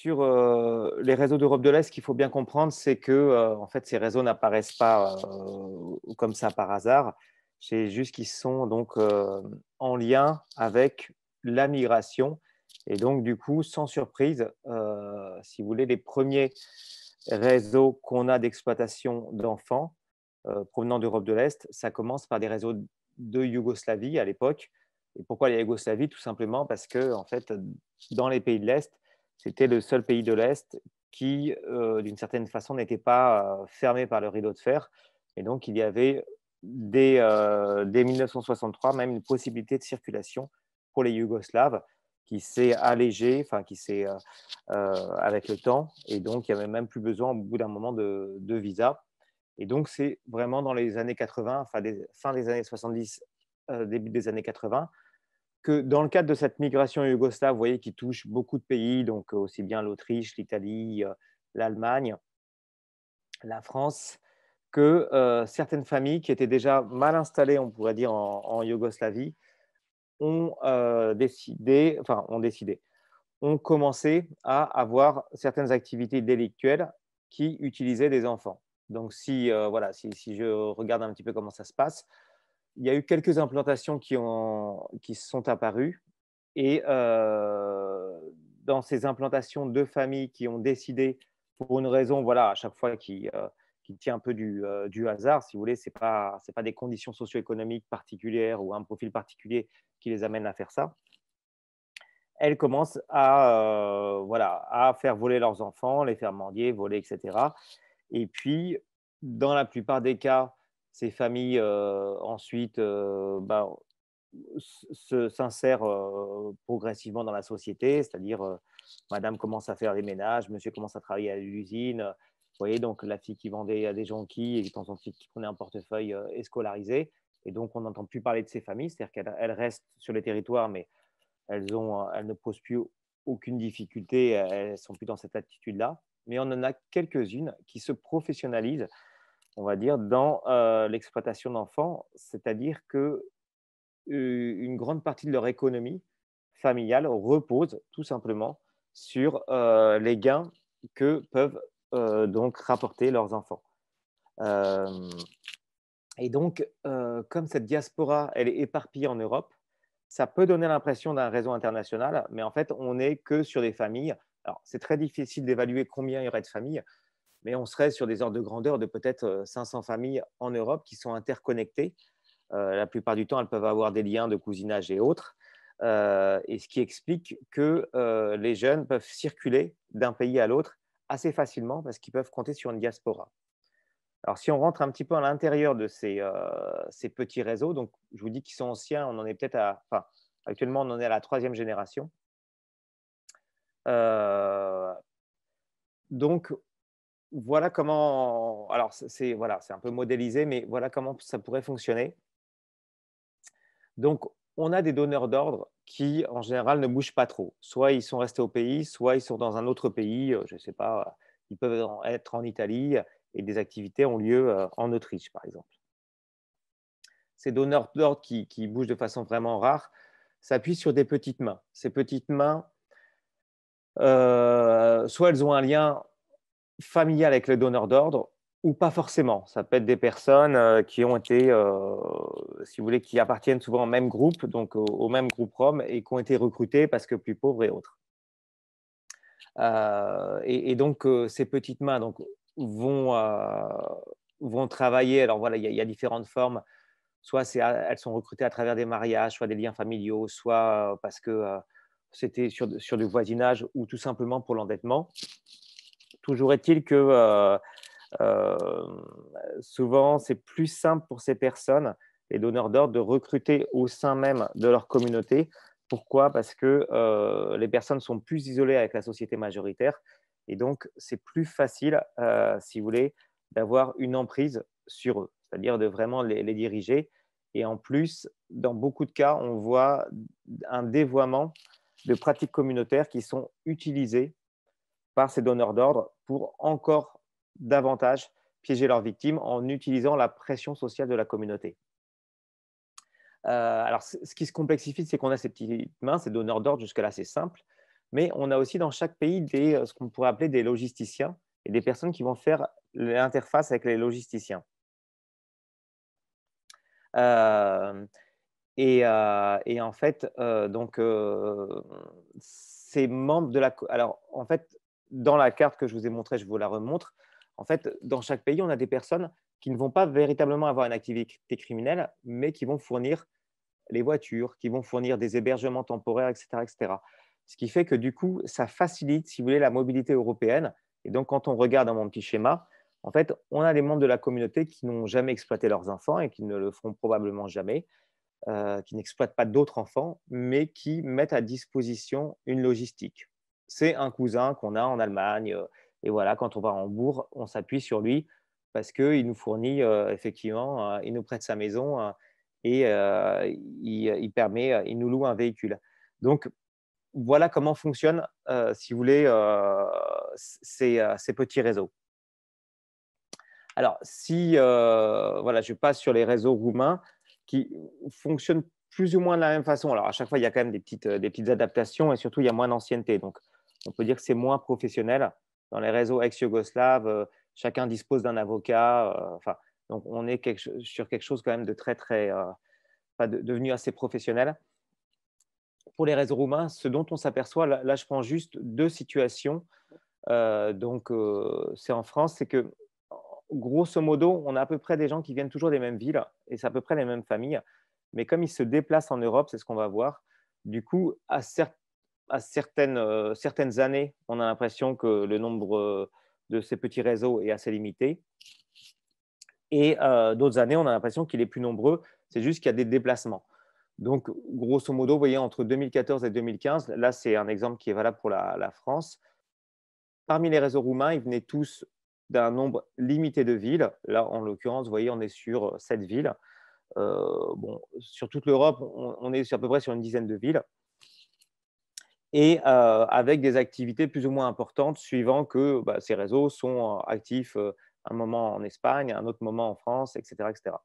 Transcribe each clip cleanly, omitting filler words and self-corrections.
sur les réseaux d'Europe de l'Est, ce qu'il faut bien comprendre, c'est que en fait, ces réseaux n'apparaissent pas comme ça par hasard. C'est juste qu'ils sont donc en lien avec la migration. Et donc, du coup, sans surprise, si vous voulez, les premiers réseaux qu'on a d'exploitation d'enfants provenant d'Europe de l'Est, ça commence par des réseaux de Yougoslavie à l'époque. Et pourquoi la Yougoslavie? Tout simplement parce que, en fait, dans les pays de l'Est, c'était le seul pays de l'Est qui, d'une certaine façon, n'était pas fermé par le rideau de fer. Et donc, il y avait dès 1963 même une possibilité de circulation pour les Yougoslaves qui s'est allégée, enfin qui s'est avec le temps. Et donc, il n'y avait même plus besoin au bout d'un moment de visa. Et donc, c'est vraiment dans les années 80, fin des années 70, début des années 80, que dans le cadre de cette migration yougoslave, vous voyez, qui touche beaucoup de pays, donc aussi bien l'Autriche, l'Italie, l'Allemagne, la France, que certaines familles qui étaient déjà mal installées, on pourrait dire, en Yougoslavie, ont commencé à avoir certaines activités délictuelles qui utilisaient des enfants. Donc, voilà, si je regarde un petit peu comment ça se passe, il y a eu quelques implantations qui sont apparues et dans ces implantations de familles qui ont décidé, pour une raison, voilà, à chaque fois qui tient un peu du hasard, si vous voulez, c'est pas des conditions socio-économiques particulières ou un profil particulier qui les amène à faire ça. Elles commencent voilà, à faire voler leurs enfants, les faire mendier, voler, etc. Et puis, dans la plupart des cas, ces familles, ensuite, s'insèrent progressivement dans la société, c'est-à-dire, madame commence à faire les ménages, monsieur commence à travailler à l'usine. Vous voyez, donc la fille qui vendait des jonquilles et de temps en temps qui prenait un portefeuille est scolarisée. Et donc, on n'entend plus parler de ces familles, c'est-à-dire qu'elles restent sur les territoires, mais elles ne posent plus aucune difficulté, elles ne sont plus dans cette attitude-là. Mais on en a quelques-unes qui se professionnalisent, on va dire, dans l'exploitation d'enfants, c'est-à-dire que une grande partie de leur économie familiale repose tout simplement sur les gains que peuvent donc rapporter leurs enfants. Euh, et donc, comme cette diaspora, elle est éparpillée en Europe, ça peut donner l'impression d'un réseau international, mais en fait, on n'est que sur des familles. Alors, c'est très difficile d'évaluer combien il y aurait de familles, mais on serait sur des ordres de grandeur de peut-être 500 familles en Europe qui sont interconnectées. La plupart du temps, elles peuvent avoir des liens de cousinage et autres. Et ce qui explique que les jeunes peuvent circuler d'un pays à l'autre assez facilement parce qu'ils peuvent compter sur une diaspora. Alors, si on rentre un petit peu à l'intérieur de ces petits réseaux, donc je vous dis qu'ils sont anciens, on en est peut-être enfin, actuellement, on en est à la troisième génération. Euh, donc, voilà comment, alors voilà, c'est un peu modélisé, mais voilà comment ça pourrait fonctionner. Donc, on a des donneurs d'ordre qui, en général, ne bougent pas trop. Soit ils sont restés au pays, soit ils sont dans un autre pays, je ne sais pas, ils peuvent être en Italie et des activités ont lieu en Autriche, par exemple. Ces donneurs d'ordre qui bougent de façon vraiment rare s'appuient sur des petites mains. Ces petites mains, soit elles ont un lien familial avec le donneur d'ordre, ou pas forcément. Ça peut être des personnes qui ont été, si vous voulez, qui appartiennent souvent au même groupe, donc au même groupe Rome, et qui ont été recrutées parce que plus pauvres et autres. Et donc, ces petites mains donc, vont travailler. Alors voilà, il y a différentes formes. Soit elles sont recrutées à travers des mariages, soit des liens familiaux, soit parce que c'était sur du voisinage ou tout simplement pour l'endettement. Toujours est-il que souvent, c'est plus simple pour ces personnes, les donneurs d'ordre, de recruter au sein même de leur communauté. Pourquoi? Parce que les personnes sont plus isolées avec la société majoritaire et donc c'est plus facile, si vous voulez, d'avoir une emprise sur eux, c'est-à-dire de vraiment les diriger. Et en plus, dans beaucoup de cas, on voit un dévoiement de pratiques communautaires qui sont utilisées par ces donneurs d'ordre pour encore davantage piéger leurs victimes en utilisant la pression sociale de la communauté. Alors, ce qui se complexifie, c'est qu'on a ces petites mains, ces donneurs d'ordre, jusque-là, c'est simple. Mais on a aussi dans chaque pays ce qu'on pourrait appeler des logisticiens et des personnes qui vont faire l'interface avec les logisticiens. Euh, et en fait, ces membres de alors, en fait, dans la carte que je vous ai montrée, je vous la remontre. En fait, dans chaque pays, on a des personnes qui ne vont pas véritablement avoir une activité criminelle, mais qui vont fournir les voitures, qui vont fournir des hébergements temporaires, etc., etc. Ce qui fait que du coup, ça facilite, si vous voulez, la mobilité européenne. Et donc, quand on regarde dans mon petit schéma, en fait, on a des membres de la communauté qui n'ont jamais exploité leurs enfants et qui ne le feront probablement jamais, qui n'exploitent pas d'autres enfants, mais qui mettent à disposition une logistique. C'est un cousin qu'on a en Allemagne. Et voilà, quand on va à Hambourg, on s'appuie sur lui parce qu'il nous fournit effectivement, il nous prête sa maison et il nous loue un véhicule. Donc, voilà comment fonctionnent, si vous voulez, ces petits réseaux. Alors, si voilà, je passe sur les réseaux roumains qui fonctionnent plus ou moins de la même façon. Alors, à chaque fois, il y a quand même des petites adaptations et surtout, il y a moins d'ancienneté. Donc, on peut dire que c'est moins professionnel. Dans les réseaux ex-yougoslaves, chacun dispose d'un avocat. Enfin, donc, on est sur quelque chose quand même de très, très, devenu assez professionnel. Pour les réseaux roumains, ce dont on s'aperçoit, là, je prends juste deux situations. C'est en France, c'est que grosso modo, on a à peu près des gens qui viennent toujours des mêmes villes et c'est à peu près les mêmes familles. Mais comme ils se déplacent en Europe, c'est ce qu'on va voir. Du coup, à certaines années, on a l'impression que le nombre de ces petits réseaux est assez limité. Et d'autres années, on a l'impression qu'il est plus nombreux. C'est juste qu'il y a des déplacements. Donc, grosso modo, vous voyez, entre 2014 et 2015, là, c'est un exemple qui est valable pour la France. Parmi les réseaux roumains, ils venaient tous d'un nombre limité de villes. Là, en l'occurrence, vous voyez, on est sur 7 villes. Bon, sur toute l'Europe, on est à peu près sur une dizaine de villes. Et avec des activités plus ou moins importantes, suivant que ces réseaux sont actifs un moment en Espagne, un autre moment en France, etc., etc.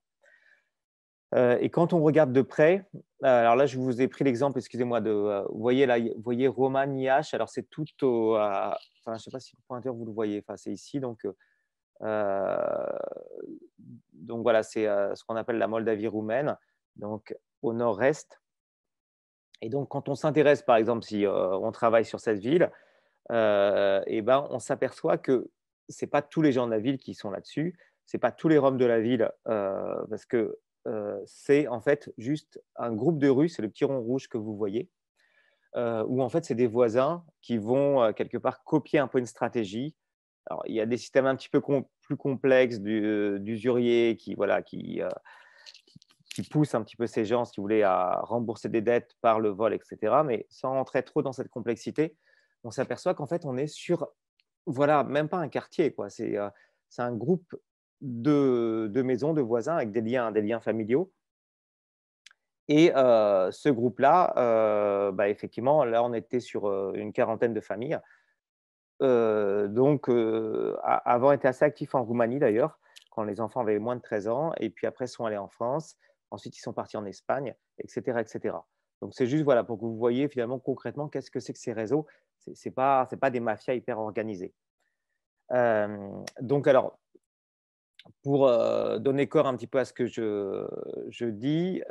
Et quand on regarde de près, alors là, je vous ai pris l'exemple, excusez-moi, vous voyez là, vous voyez Roman-IH, alors c'est tout enfin, je ne sais pas si le pointeur, vous le voyez, enfin, c'est ici, donc voilà, c'est ce qu'on appelle la Moldavie roumaine, donc au nord-est. Et donc, quand on s'intéresse, par exemple, si on travaille sur cette ville, on s'aperçoit que ce n'est pas tous les gens de la ville qui sont là-dessus, ce n'est pas tous les Roms de la ville, parce que c'est en fait juste un groupe de rues, c'est le petit rond rouge que vous voyez, où en fait, c'est des voisins qui vont quelque part copier un peu une stratégie. Alors, il y a des systèmes un petit peu plus complexes d'usuriers qui poussent un petit peu ces gens, si vous voulez, à rembourser des dettes par le vol, etc. Mais sans rentrer trop dans cette complexité, on s'aperçoit qu'en fait, on est sur, voilà, même pas un quartier, quoi. C'est un groupe de maisons, de voisins avec des liens familiaux. Et ce groupe-là, effectivement, là, on était sur une quarantaine de familles. Avant, était assez actif en Roumanie, d'ailleurs, quand les enfants avaient moins de 13 ans. Et puis après, ils sont allés en France. Ensuite, ils sont partis en Espagne, etc., etc. Donc, c'est juste voilà, pour que vous voyez finalement concrètement qu'est-ce que c'est que ces réseaux. Ce n'est pas des mafias hyper organisées. Donc, alors, pour donner corps un petit peu à ce que je dis,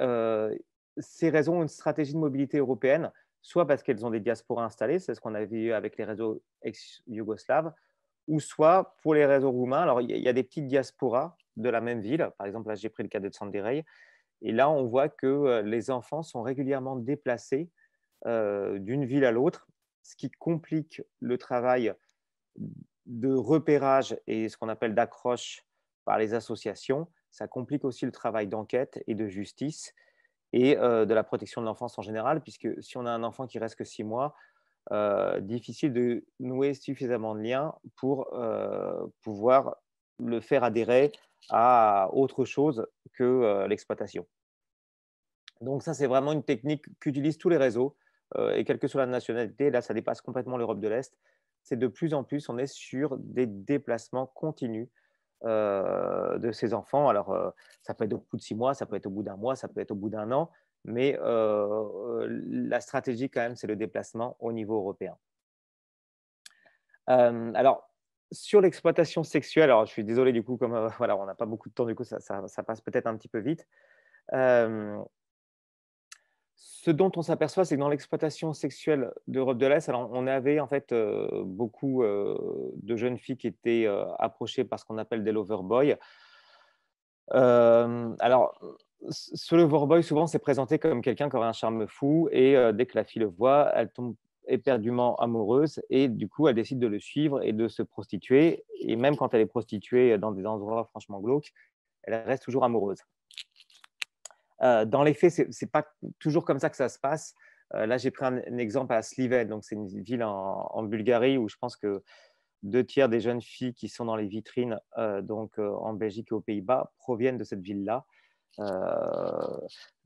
ces réseaux ont une stratégie de mobilité européenne, soit parce qu'elles ont des diasporas installées, c'est ce qu'on a vu avec les réseaux ex-yougoslaves, ou soit pour les réseaux roumains. Alors, il y a des petites diasporas de la même ville. Par exemple, là, j'ai pris le cas de Tsandérei. Et là, on voit que les enfants sont régulièrement déplacés d'une ville à l'autre, ce qui complique le travail de repérage et ce qu'on appelle d'accroche par les associations. Ça complique aussi le travail d'enquête et de justice et de la protection de l'enfance en général, puisque si on a un enfant qui reste que 6 mois, difficile de nouer suffisamment de liens pour pouvoir le faire adhérer à autre chose que l'exploitation. Donc ça, c'est vraiment une technique qu'utilisent tous les réseaux, et quelle que soit la nationalité, là, ça dépasse complètement l'Europe de l'Est. C'est de plus en plus, on est sur des déplacements continus de ces enfants. Alors, ça peut être au bout de 6 mois, ça peut être au bout d'un mois, ça peut être au bout d'un an, mais la stratégie quand même, c'est le déplacement au niveau européen. Alors, sur l'exploitation sexuelle, alors je suis désolé du coup, comme voilà, on n'a pas beaucoup de temps, du coup, ça passe peut-être un petit peu vite. Hem, Ce dont on s'aperçoit, c'est que dans l'exploitation sexuelle d'Europe de l'Est, alors on avait en fait beaucoup de jeunes filles qui étaient approchées par ce qu'on appelle des lover boys. Alors, ce loverboy, souvent, c'est présenté comme quelqu'un qui aurait un charme fou et dès que la fille le voit, elle tombe éperdument amoureuse et du coup, elle décide de le suivre et de se prostituer et même quand elle est prostituée dans des endroits franchement glauques, elle reste toujours amoureuse. Dans les faits, c'est pas toujours comme ça que ça se passe. Là, j'ai pris un exemple à Sliven, donc c'est une ville en Bulgarie où je pense que 2 tiers des jeunes filles qui sont dans les vitrines, en Belgique et aux Pays-Bas proviennent de cette ville-là. Heu,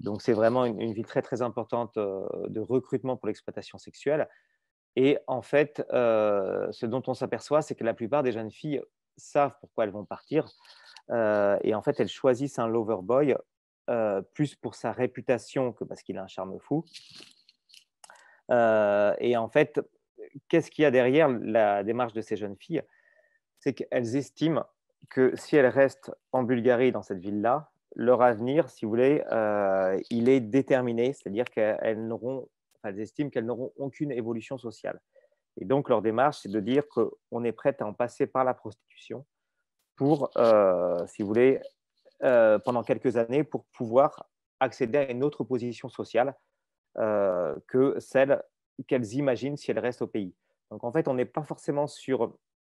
donc c'est vraiment une ville très, très importante, de recrutement pour l'exploitation sexuelle et en fait, ce dont on s'aperçoit, c'est que la plupart des jeunes filles savent pourquoi elles vont partir, et en fait, elles choisissent un lover boy, plus pour sa réputation que parce qu'il a un charme fou, et en fait, qu'est-ce qu'il y a derrière la démarche de ces jeunes filles? C'est qu'elles estiment que si elles restent en Bulgarie, dans cette ville-là, leur avenir, si vous voulez, il est déterminé. C'est-à-dire elles estiment qu'elles n'auront aucune évolution sociale et donc leur démarche, c'est de dire qu'on est prête à en passer par la prostitution pour, si vous voulez, pendant quelques années, pour pouvoir accéder à une autre position sociale, que celle qu'elles imaginent si elles restent au pays. Donc en fait, on n'est pas forcément sur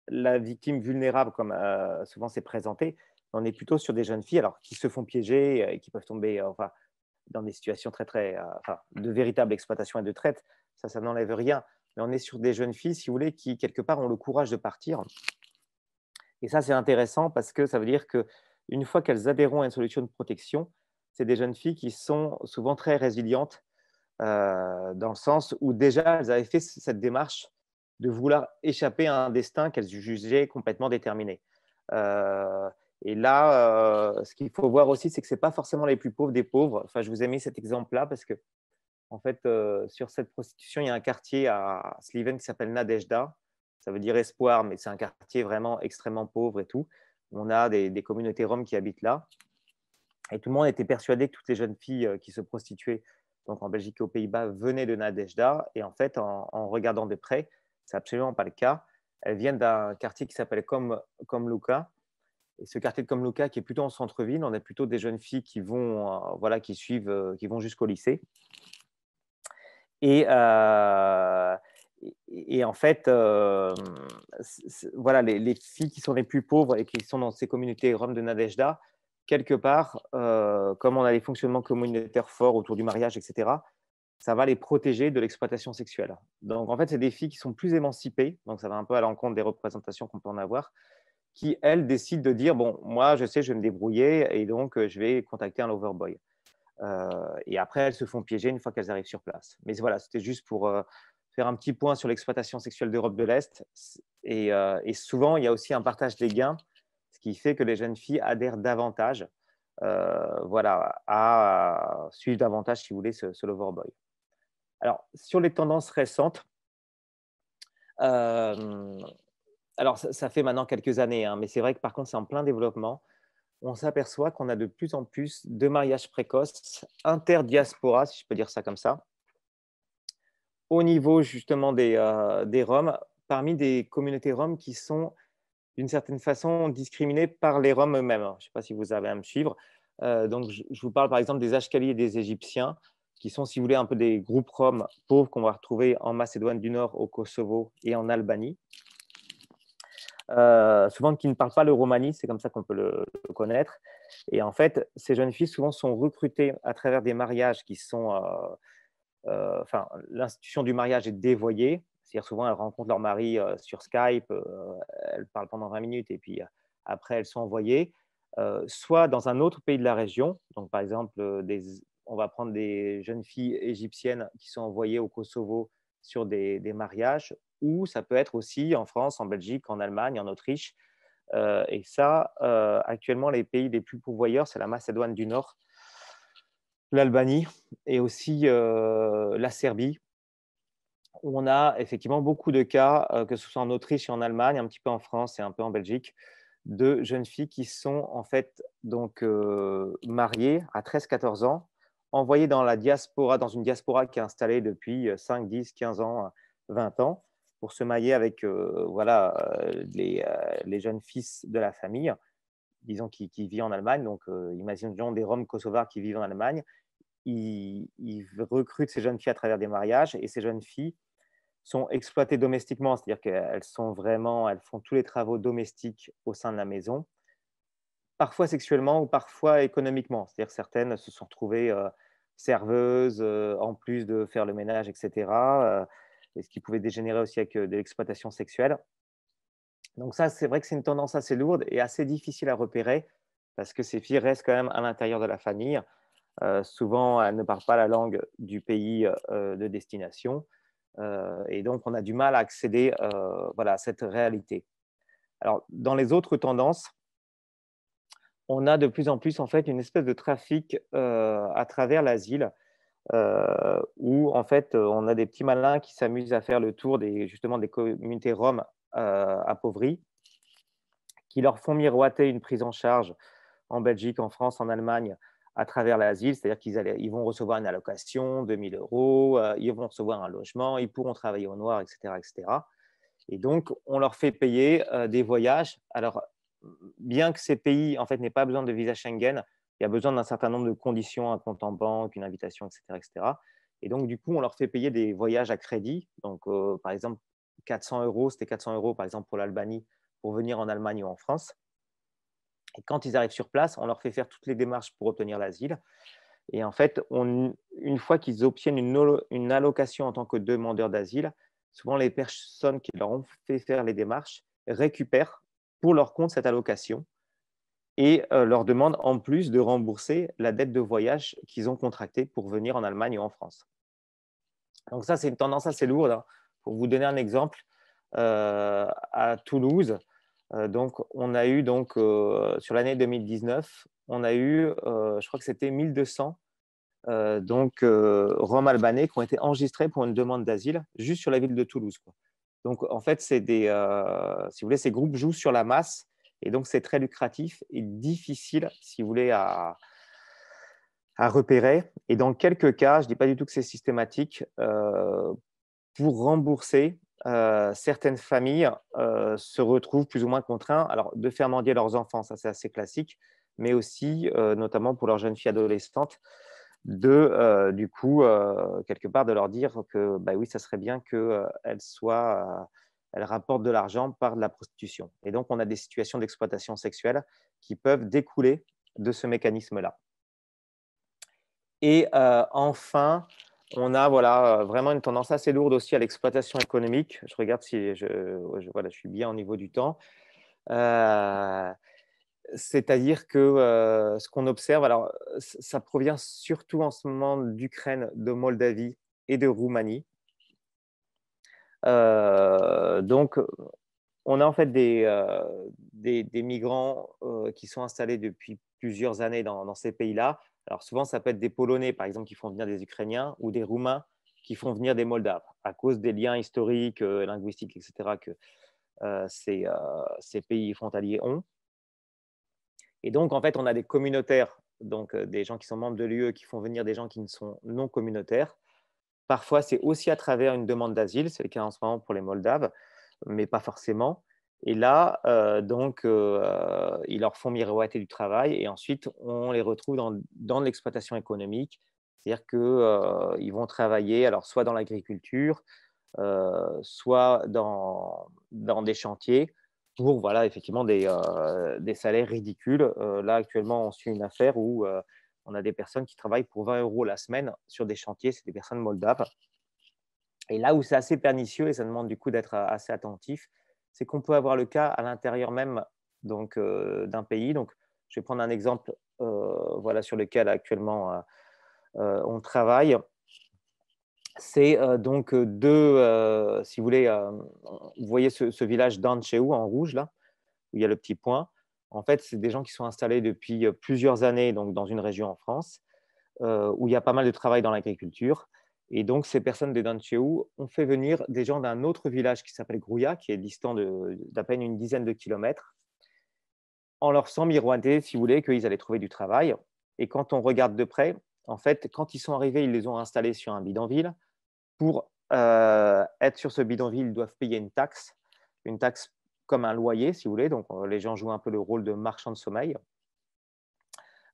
la victime vulnérable comme, souvent c'est présenté, on est plutôt sur des jeunes filles alors qui se font piéger, et qui peuvent tomber, enfin, dans des situations très, très, enfin, de véritable exploitation et de traite. Ça n'enlève rien. Mais on est sur des jeunes filles, si vous voulez, qui quelque part ont le courage de partir et ça, c'est intéressant parce que ça veut dire qu'une fois qu'elles adhéreront à une solution de protection, c'est des jeunes filles qui sont souvent très résilientes, dans le sens où déjà elles avaient fait cette démarche de vouloir échapper à un destin qu'elles jugeaient complètement déterminé. Heu et là, ce qu'il faut voir aussi, c'est que c'est pas forcément les plus pauvres des pauvres. Enfin, je vous ai mis cet exemple-là parce que en fait, sur cette prostitution, il y a un quartier à Sliven qui s'appelle Nadejda. Ça veut dire espoir, mais c'est un quartier vraiment extrêmement pauvre et tout. On a des communautés roms qui habitent là et tout le monde était persuadé que toutes les jeunes filles, qui se prostituaient, donc en Belgique et aux Pays-Bas, venaient de Nadejda et en fait, en regardant de près, c'est absolument pas le cas. Elles viennent d'un quartier qui s'appelle Komluka et ce quartier de Komluka qui est plutôt en centre-ville, on a plutôt des jeunes filles qui vont, voilà, qui suivent, qui vont jusqu'au lycée et en fait, voilà, les filles qui sont les plus pauvres et qui sont dans ces communautés roms de Nadejda, quelque part, comme on a des fonctionnements communautaires forts autour du mariage et cetera, ça va les protéger de l'exploitation sexuelle. Donc en fait, c'est des filles qui sont plus émancipées, donc ça va un peu à l'encontre des représentations qu'on peut en avoir, qui, elles, décident de dire: «Bon, moi, je sais, je vais me débrouiller et donc je vais contacter un loverboy». Et après, elles se font piéger une fois qu'elles arrivent sur place. Mais voilà, c'était juste pour faire un petit point sur l'exploitation sexuelle d'Europe de l'Est. Et souvent, il y a aussi un partage des gains, ce qui fait que les jeunes filles adhèrent davantage, voilà, à suivre davantage, si vous voulez, ce loverboy. Alors, sur les tendances récentes, euh, alors ça fait maintenant quelques années, hein, mais c'est vrai que par contre, c'est en plein développement. On s'aperçoit qu'on a de plus en plus de mariages précoces interdiaspora, si je peux dire ça comme ça, au niveau justement des Roms, parmi des communautés roms qui sont d'une certaine façon discriminées par les Roms eux-mêmes. Je ne sais pas si vous avez à me suivre. Donc je vous parle par exemple des Ashkalis et des Égyptiens, qui sont, si vous voulez, un peu des groupes roms pauvres qu'on va retrouver en Macédoine du Nord, au Kosovo et en Albanie. Souvent qui ne parlent pas le romani, c'est comme ça qu'on peut le connaître. Et en fait, ces jeunes filles souvent sont recrutées à travers des mariages qui sont, enfin, l'institution du mariage est dévoyée. C'est-à-dire souvent elles rencontrent leur mari sur Skype, elles parlent pendant 20 minutes et puis après elles sont envoyées, soit dans un autre pays de la région. Donc par exemple, on va prendre des jeunes filles égyptiennes qui sont envoyées au Kosovo sur des mariages, ou ça peut être aussi en France, en Belgique, en Allemagne, en Autriche. Et ça, actuellement, les pays les plus pourvoyeurs, c'est la Macédoine du Nord l'Albanie et aussi la Serbie, où on a effectivement beaucoup de cas, que ce soit en Autriche et en Allemagne, un petit peu en France et un peu en Belgique, de jeunes filles qui sont en fait donc mariées à 13-14 ans, envoyées dans la diaspora, dans une diaspora qui est installée depuis 5, 10, 15 ans, 20 ans, pour se marier avec voilà, les jeunes fils de la famille, disons qui vit en Allemagne. Donc imaginons des Roms kosovars qui vivent en Allemagne. Ils recrutent ces jeunes filles à travers des mariages et ces jeunes filles sont exploitées domestiquement, c'est-à-dire qu'elles sont vraiment, elles font tous les travaux domestiques au sein de la maison, parfois sexuellement ou parfois économiquement. C'est-à-dire que certaines se sont retrouvées serveuses, en plus de faire le ménage, etc. Et ce qui pouvait dégénérer aussi avec de l'exploitation sexuelle. Donc ça, c'est vrai que c'est une tendance assez lourde et assez difficile à repérer parce que ces filles restent quand même à l'intérieur de la famille. Souvent, elles ne parlent pas la langue du pays de destination. Et donc, on a du mal à accéder voilà, à cette réalité. Alors, dans les autres tendances, on a de plus en plus en fait une espèce de trafic à travers l'asile où en fait on a des petits malins qui s'amusent à faire le tour justement des communautés roms appauvries, qui leur font miroiter une prise en charge en Belgique, en France, en Allemagne, à travers l'asile, c'est-à-dire ils vont recevoir une allocation de 1 000 €, ils vont recevoir un logement, ils pourront travailler au noir, etc., etc. Et cetera. Et donc, on leur fait payer des voyages. Alors, bien que ces pays en fait, n'aient pas besoin de visa Schengen, il y a besoin d'un certain nombre de conditions, un compte en banque, une invitation, etc., etc. Et donc, du coup, on leur fait payer des voyages à crédit. Donc, par exemple, 400 €, c'était 400 € par exemple pour l'Albanie, pour venir en Allemagne ou en France. Et quand ils arrivent sur place, on leur fait faire toutes les démarches pour obtenir l'asile. Et en fait, une fois qu'ils obtiennent une allocation en tant que demandeur d'asile, souvent les personnes qui leur ont fait faire les démarches récupèrent pour leur compte cette allocation et leur demandent en plus de rembourser la dette de voyage qu'ils ont contractée pour venir en Allemagne ou en France. Donc ça, c'est une tendance assez lourde, hein. Pour vous donner un exemple, à Toulouse, donc on a eu donc, sur l'année 2019, on a eu, je crois que c'était 1 200 donc Roms albanais qui ont été enregistrés pour une demande d'asile juste sur la ville de Toulouse, quoi. Donc en fait, si vous voulez, ces groupes jouent sur la masse et donc c'est très lucratif et difficile, si vous voulez, à repérer. Et dans quelques cas, je ne dis pas du tout que c'est systématique, pour rembourser, certaines familles se retrouvent plus ou moins contraints alors de faire mendier leurs enfants, ça c'est assez classique, mais aussi, notamment pour leurs jeunes filles adolescentes, du coup, quelque part, de leur dire que, bah oui, ça serait bien qu'elles elles rapportent de l'argent par de la prostitution. Et donc, on a des situations d'exploitation sexuelle qui peuvent découler de ce mécanisme-là. Et enfin, on a voilà, vraiment une tendance assez lourde aussi à l'exploitation économique. Je regarde si voilà, je suis bien au niveau du temps. Heu, C'est-à-dire que, ce qu'on observe alors, ça provient surtout en ce moment d'Ukraine, de Moldavie et de Roumanie. Donc, on a en fait des migrants, qui sont installés depuis plusieurs années dans ces pays-là. Alors souvent, ça peut être des Polonais, par exemple, qui font venir des Ukrainiens ou des Roumains qui font venir des Moldaves à cause des liens historiques, linguistiques et cetera que, ces pays frontaliers ont. Et donc, en fait, on a des communautaires, donc des gens qui sont membres de l'UE qui font venir des gens qui ne sont non communautaires. Parfois, c'est aussi à travers une demande d'asile, c'est le cas en ce moment pour les Moldaves, mais pas forcément. Et là, donc, ils leur font miroiter du travail et ensuite, on les retrouve dans l'exploitation économique. C'est-à-dire qu'ils vont travailler alors soit dans l'agriculture, soit dans des chantiers pour voilà, effectivement des salaires ridicules. Là, actuellement, on suit une affaire où on a des personnes qui travaillent pour 20 € la semaine sur des chantiers, c'est des personnes moldaves. Et là où c'est assez pernicieux et ça demande du coup d'être assez attentif, c'est qu'on peut avoir le cas à l'intérieur même donc, d'un pays. Donc, je vais prendre un exemple voilà, sur lequel actuellement on travaille. C'est donc si vous voulez, vous voyez ce village d'Ancheu en rouge là, où il y a le petit point. En fait, c'est des gens qui sont installés depuis plusieurs années donc, dans une région en France. où il y a pas mal de travail dans l'agriculture. Et donc, ces personnes des Dancheou ont fait venir des gens d'un autre village qui s'appelle Grouya, qui est distant d'à peine une dizaine de kilomètres, en leur faisant miroiter, si vous voulez, qu'ils allaient trouver du travail. Et quand on regarde de près, en fait, quand ils sont arrivés, ils les ont installés sur un bidonville. Pour être sur ce bidonville, ils doivent payer une taxe comme un loyer, si vous voulez. Donc, les gens jouent un peu le rôle de marchands de sommeil.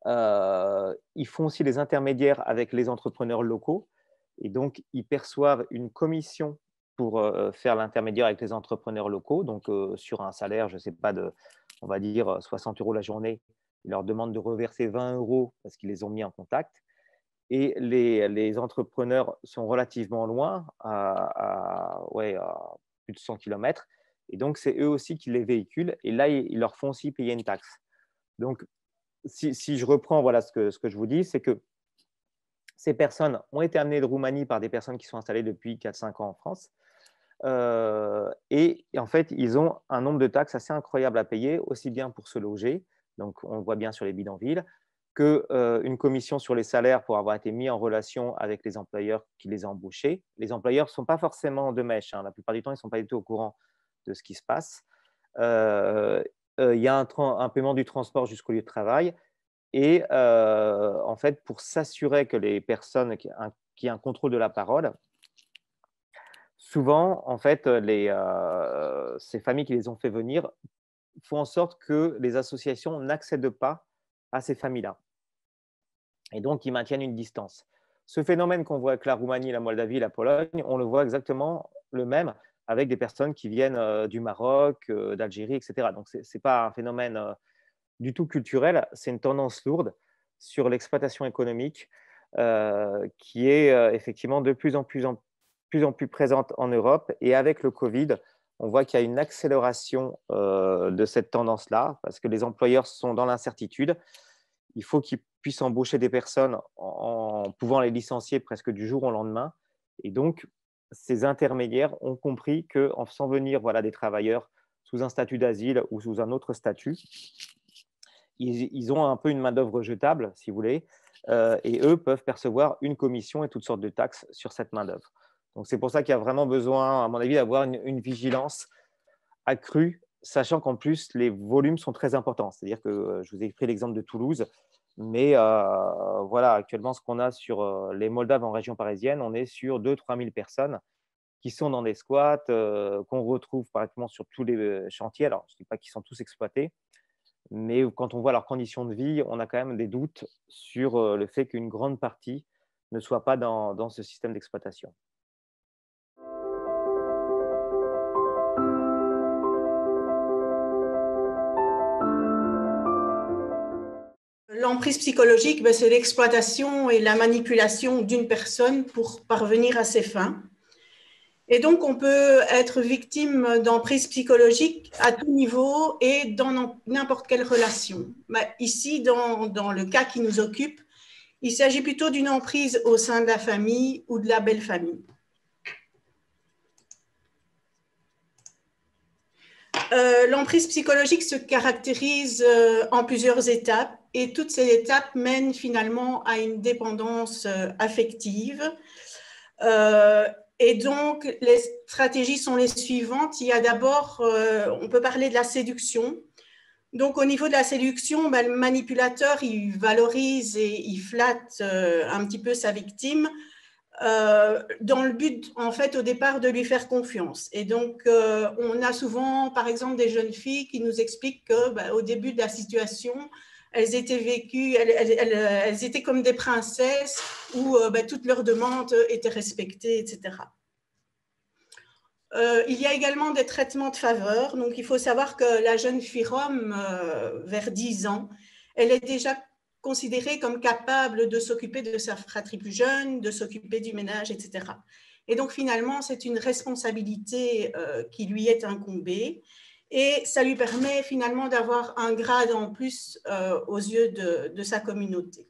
Ils font aussi les intermédiaires avec les entrepreneurs locaux. Et donc, ils perçoivent une commission pour faire l'intermédiaire avec les entrepreneurs locaux. Donc, sur un salaire, je ne sais pas, on va dire 60 € la journée, ils leur demandent de reverser 20 € parce qu'ils les ont mis en contact. Et les entrepreneurs sont relativement loin, ouais, à plus de 100 kilomètres. Et donc, c'est eux aussi qui les véhiculent. Et là, ils leur font aussi payer une taxe. Donc, si je reprends voilà, ce que je vous dis, c'est que ces personnes ont été amenées de Roumanie par des personnes qui sont installées depuis 4-5 ans en France. Et en fait, ils ont un nombre de taxes assez incroyable à payer, aussi bien pour se loger, donc on le voit bien sur les bidonvilles, qu'une commission sur les salaires pour avoir été mis en relation avec les employeurs qui les ont embauchés. Les employeurs ne sont pas forcément de mèche, hein. La plupart du temps, ils ne sont pas du tout au courant de ce qui se passe. Il y a un paiement du transport jusqu'au lieu de travail. Et en fait, pour s'assurer que les personnes qui aient un contrôle de la parole, souvent, en fait, ces familles qui les ont fait venir font en sorte que les associations n'accèdent pas à ces familles-là. Et donc, ils maintiennent une distance. Ce phénomène qu'on voit avec la Roumanie, la Moldavie, la Pologne, on le voit exactement le même avec des personnes qui viennent du Maroc, d'Algérie, etc. Donc, ce n'est pas un phénomène du tout culturel, c'est une tendance lourde sur l'exploitation économique qui est effectivement de plus en plus présente en Europe. Et avec le Covid, on voit qu'il y a une accélération de cette tendance-là parce que les employeurs sont dans l'incertitude. Il faut qu'ils puissent embaucher des personnes en pouvant les licencier presque du jour au lendemain. Et donc, ces intermédiaires ont compris qu'en faisant venir voilà, des travailleurs sous un statut d'asile ou sous un autre statut, ils ont un peu une main-d'œuvre jetable, si vous voulez, et eux peuvent percevoir une commission et toutes sortes de taxes sur cette main-d'œuvre. Donc, c'est pour ça qu'il y a vraiment besoin, à mon avis, d'avoir une vigilance accrue, sachant qu'en plus, les volumes sont très importants. C'est-à-dire que je vous ai pris l'exemple de Toulouse, mais voilà, actuellement, ce qu'on a sur les Moldaves en région parisienne, on est sur 2 000 à 3 000 personnes qui sont dans des squats, qu'on retrouve pratiquement sur tous les chantiers. Alors, je ne dis pas qu'ils sont tous exploités, mais quand on voit leurs conditions de vie, on a quand même des doutes sur le fait qu'une grande partie ne soit pas dans ce système d'exploitation. L'emprise psychologique, c'est l'exploitation et la manipulation d'une personne pour parvenir à ses fins. Et donc, on peut être victime d'emprise psychologique à tout niveau et dans n'importe quelle relation. Ici, dans le cas qui nous occupe, il s'agit plutôt d'une emprise au sein de la famille ou de la belle famille. L'emprise psychologique se caractérise en plusieurs étapes et toutes ces étapes mènent finalement à une dépendance affective. Et donc, les stratégies sont les suivantes. Il y a d'abord, on peut parler de la séduction. Donc, au niveau de la séduction, le manipulateur, il valorise et il flatte un petit peu sa victime dans le but, en fait, au départ, de lui faire confiance. Et donc, on a souvent, par exemple, des jeunes filles qui nous expliquent qu'au début de la situation, elles étaient vécues, elles étaient comme des princesses où toutes leurs demandes étaient respectées, etc. Il y a également des traitements de faveur. Donc, il faut savoir que la jeune fille rome, vers 10 ans, elle est déjà considérée comme capable de s'occuper de sa fratrie plus jeune, de s'occuper du ménage, etc. Et donc, finalement, c'est une responsabilité qui lui est incombée. Et ça lui permet finalement d'avoir un grade en plus aux yeux de sa communauté.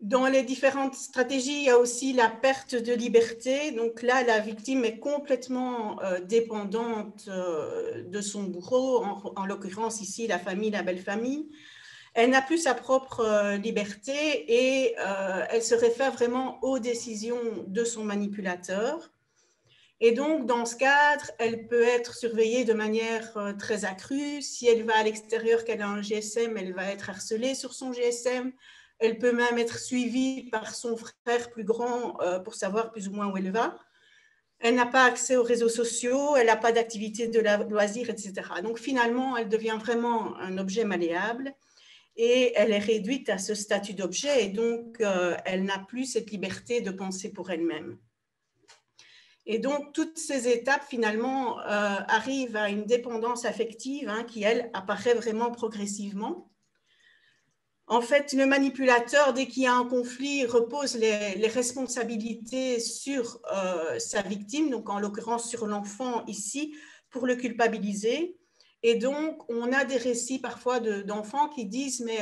Dans les différentes stratégies, il y a aussi la perte de liberté. Donc là, la victime est complètement dépendante de son bourreau, en l'occurrence ici, la famille, la belle famille. Elle n'a plus sa propre liberté et elle se réfère vraiment aux décisions de son manipulateur. Et donc, dans ce cadre, elle peut être surveillée de manière très accrue. Si elle va à l'extérieur, qu'elle a un GSM, elle va être harcelée sur son GSM. Elle peut même être suivie par son frère plus grand pour savoir plus ou moins où elle va. Elle n'a pas accès aux réseaux sociaux, elle n'a pas d'activité de loisir, etc. Donc, finalement, elle devient vraiment un objet malléable et elle est réduite à ce statut d'objet et donc, elle n'a plus cette liberté de penser pour elle-même. Et donc, toutes ces étapes, finalement, arrivent à une dépendance affective qui, elle, apparaît vraiment progressivement. En fait, le manipulateur, dès qu'il y a un conflit, repose les responsabilités sur sa victime, donc en l'occurrence sur l'enfant ici, pour le culpabiliser. Et donc, on a des récits parfois d'enfants qui disent « mais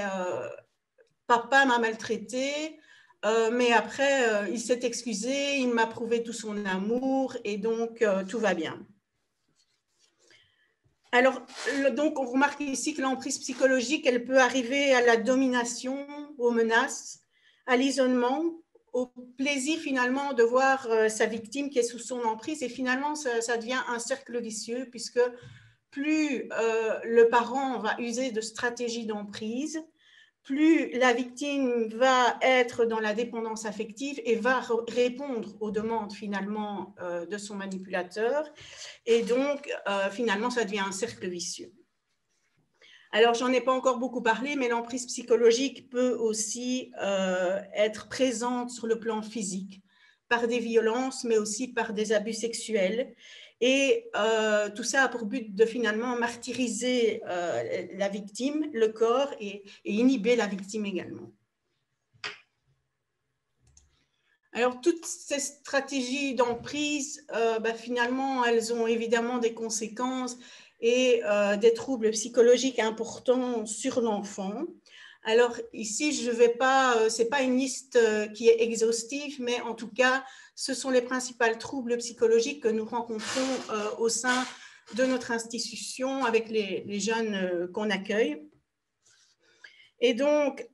papa m'a maltraité ». Mais après, il s'est excusé, il m'a prouvé tout son amour et donc tout va bien. Alors, donc, on remarque ici que l'emprise psychologique, elle peut arriver à la domination, aux menaces, à l'isolement, au plaisir finalement de voir sa victime qui est sous son emprise et finalement, ça devient un cercle vicieux puisque plus le parent va user de stratégies d'emprise, plus la victime va être dans la dépendance affective et va répondre aux demandes finalement de son manipulateur. Et donc, finalement, ça devient un cercle vicieux. Alors, j'en ai pas encore beaucoup parlé, mais l'emprise psychologique peut aussi être présente sur le plan physique, par des violences, mais aussi par des abus sexuels. Et tout ça a pour but de finalement martyriser la victime, le corps, et inhiber la victime également. Alors, toutes ces stratégies d'emprise, finalement, elles ont évidemment des conséquences et des troubles psychologiques importants sur l'enfant. Alors, ici, je vais pas, c'est pas une liste qui est exhaustive, mais en tout cas, ce sont les principaux troubles psychologiques que nous rencontrons au sein de notre institution avec les jeunes qu'on accueille. Et donc,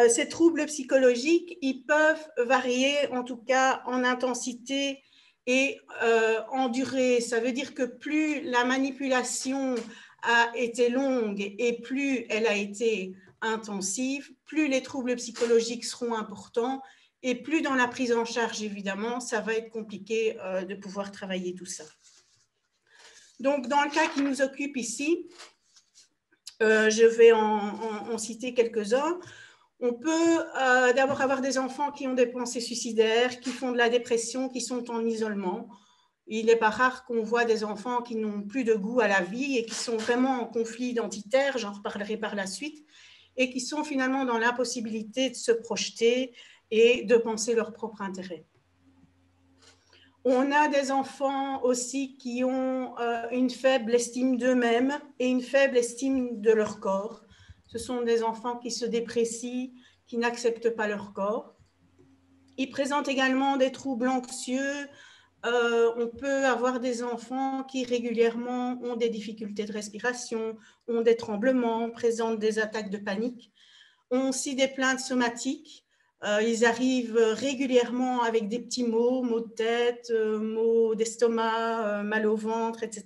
ces troubles psychologiques, ils peuvent varier, en tout cas en intensité et en durée. Ça veut dire que plus la manipulation a été longue et plus elle a été intensive, plus les troubles psychologiques seront importants et plus dans la prise en charge, évidemment, ça va être compliqué de pouvoir travailler tout ça. Donc, dans le cas qui nous occupe ici, je vais en citer quelques-uns. On peut d'abord avoir des enfants qui ont des pensées suicidaires, qui font de la dépression, qui sont en isolement. Il n'est pas rare qu'on voit des enfants qui n'ont plus de goût à la vie et qui sont vraiment en conflit identitaire, j'en reparlerai par la suite, et qui sont finalement dans l'impossibilité de se projeter et de penser leur propre intérêt. On a des enfants aussi qui ont une faible estime d'eux-mêmes et une faible estime de leur corps. Ce sont des enfants qui se déprécient, qui n'acceptent pas leur corps. Ils présentent également des troubles anxieux. On peut avoir des enfants qui régulièrement ont des difficultés de respiration, ont des tremblements, présentent des attaques de panique, ont aussi des plaintes somatiques. Ils arrivent régulièrement avec des petits maux, maux de tête, maux d'estomac, mal au ventre, etc.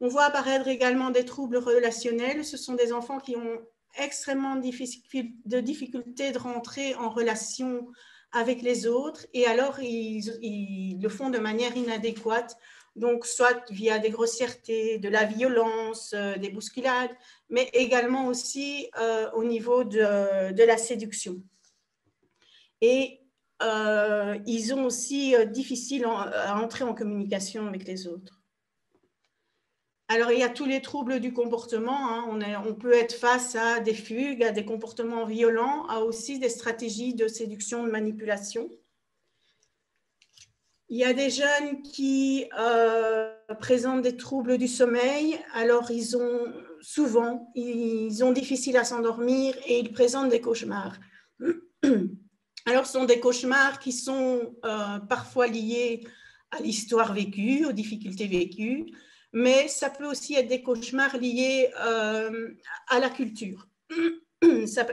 On voit apparaître également des troubles relationnels. Ce sont des enfants qui ont extrêmement de difficultés de rentrer en relation avec les autres et alors ils le font de manière inadéquate, donc soit via des grossièretés, de la violence, des bousculades, mais également aussi au niveau de la séduction. Et ils ont aussi difficile à entrer en communication avec les autres. Alors, il y a tous les troubles du comportement. On peut être face à des fugues, à des comportements violents, à aussi des stratégies de séduction, de manipulation. Il y a des jeunes qui présentent des troubles du sommeil. Alors, ils ont difficile à s'endormir et ils présentent des cauchemars. Alors, ce sont des cauchemars qui sont parfois liés à l'histoire vécue, aux difficultés vécues, mais ça peut aussi être des cauchemars liés à la culture.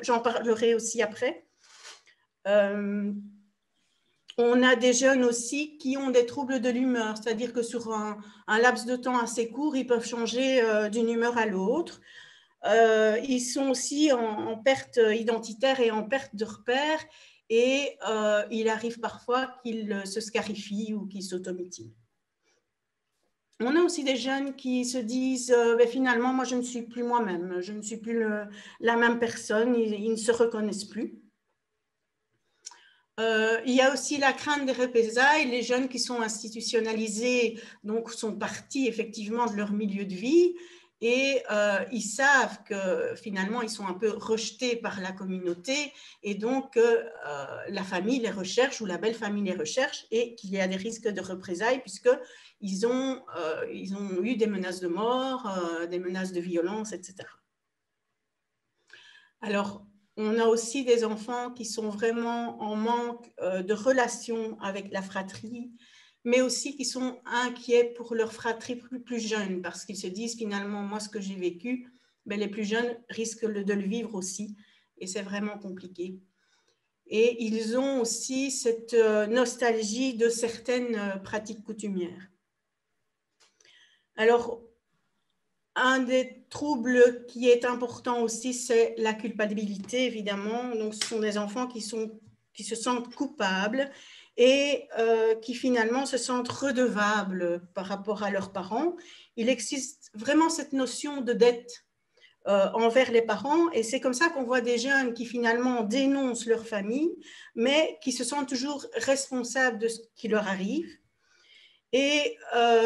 J'en parlerai aussi après. On a des jeunes aussi qui ont des troubles de l'humeur, c'est-à-dire que sur un laps de temps assez court, ils peuvent changer d'une humeur à l'autre. Ils sont aussi en perte identitaire et en perte de repères, et il arrive parfois qu'ils se scarifient ou qu'ils s'automutilent. On a aussi des jeunes qui se disent finalement, moi, je ne suis plus moi-même, je ne suis plus la même personne, ils ne se reconnaissent plus. Il y a aussi la crainte des représailles. Les jeunes qui sont institutionnalisés donc, sont partis effectivement de leur milieu de vie et ils savent que finalement ils sont un peu rejetés par la communauté et donc la famille les recherche ou la belle famille les recherche et qu'il y a des risques de représailles puisqu'ils ont eu des menaces de mort, des menaces de violence, etc. Alors, on a aussi des enfants qui sont vraiment en manque de relation avec la fratrie, mais aussi qui sont inquiets pour leur fratrie plus jeune, parce qu'ils se disent finalement, moi, ce que j'ai vécu, ben, les plus jeunes risquent de le vivre aussi, et c'est vraiment compliqué. Et ils ont aussi cette nostalgie de certaines pratiques coutumières. Alors, un des troubles qui est important aussi, c'est la culpabilité, évidemment. Donc, ce sont des enfants qui se sentent coupables et qui finalement se sentent redevables par rapport à leurs parents. Il existe vraiment cette notion de dette envers les parents et c'est comme ça qu'on voit des jeunes qui finalement dénoncent leur famille, mais qui se sentent toujours responsables de ce qui leur arrive. Et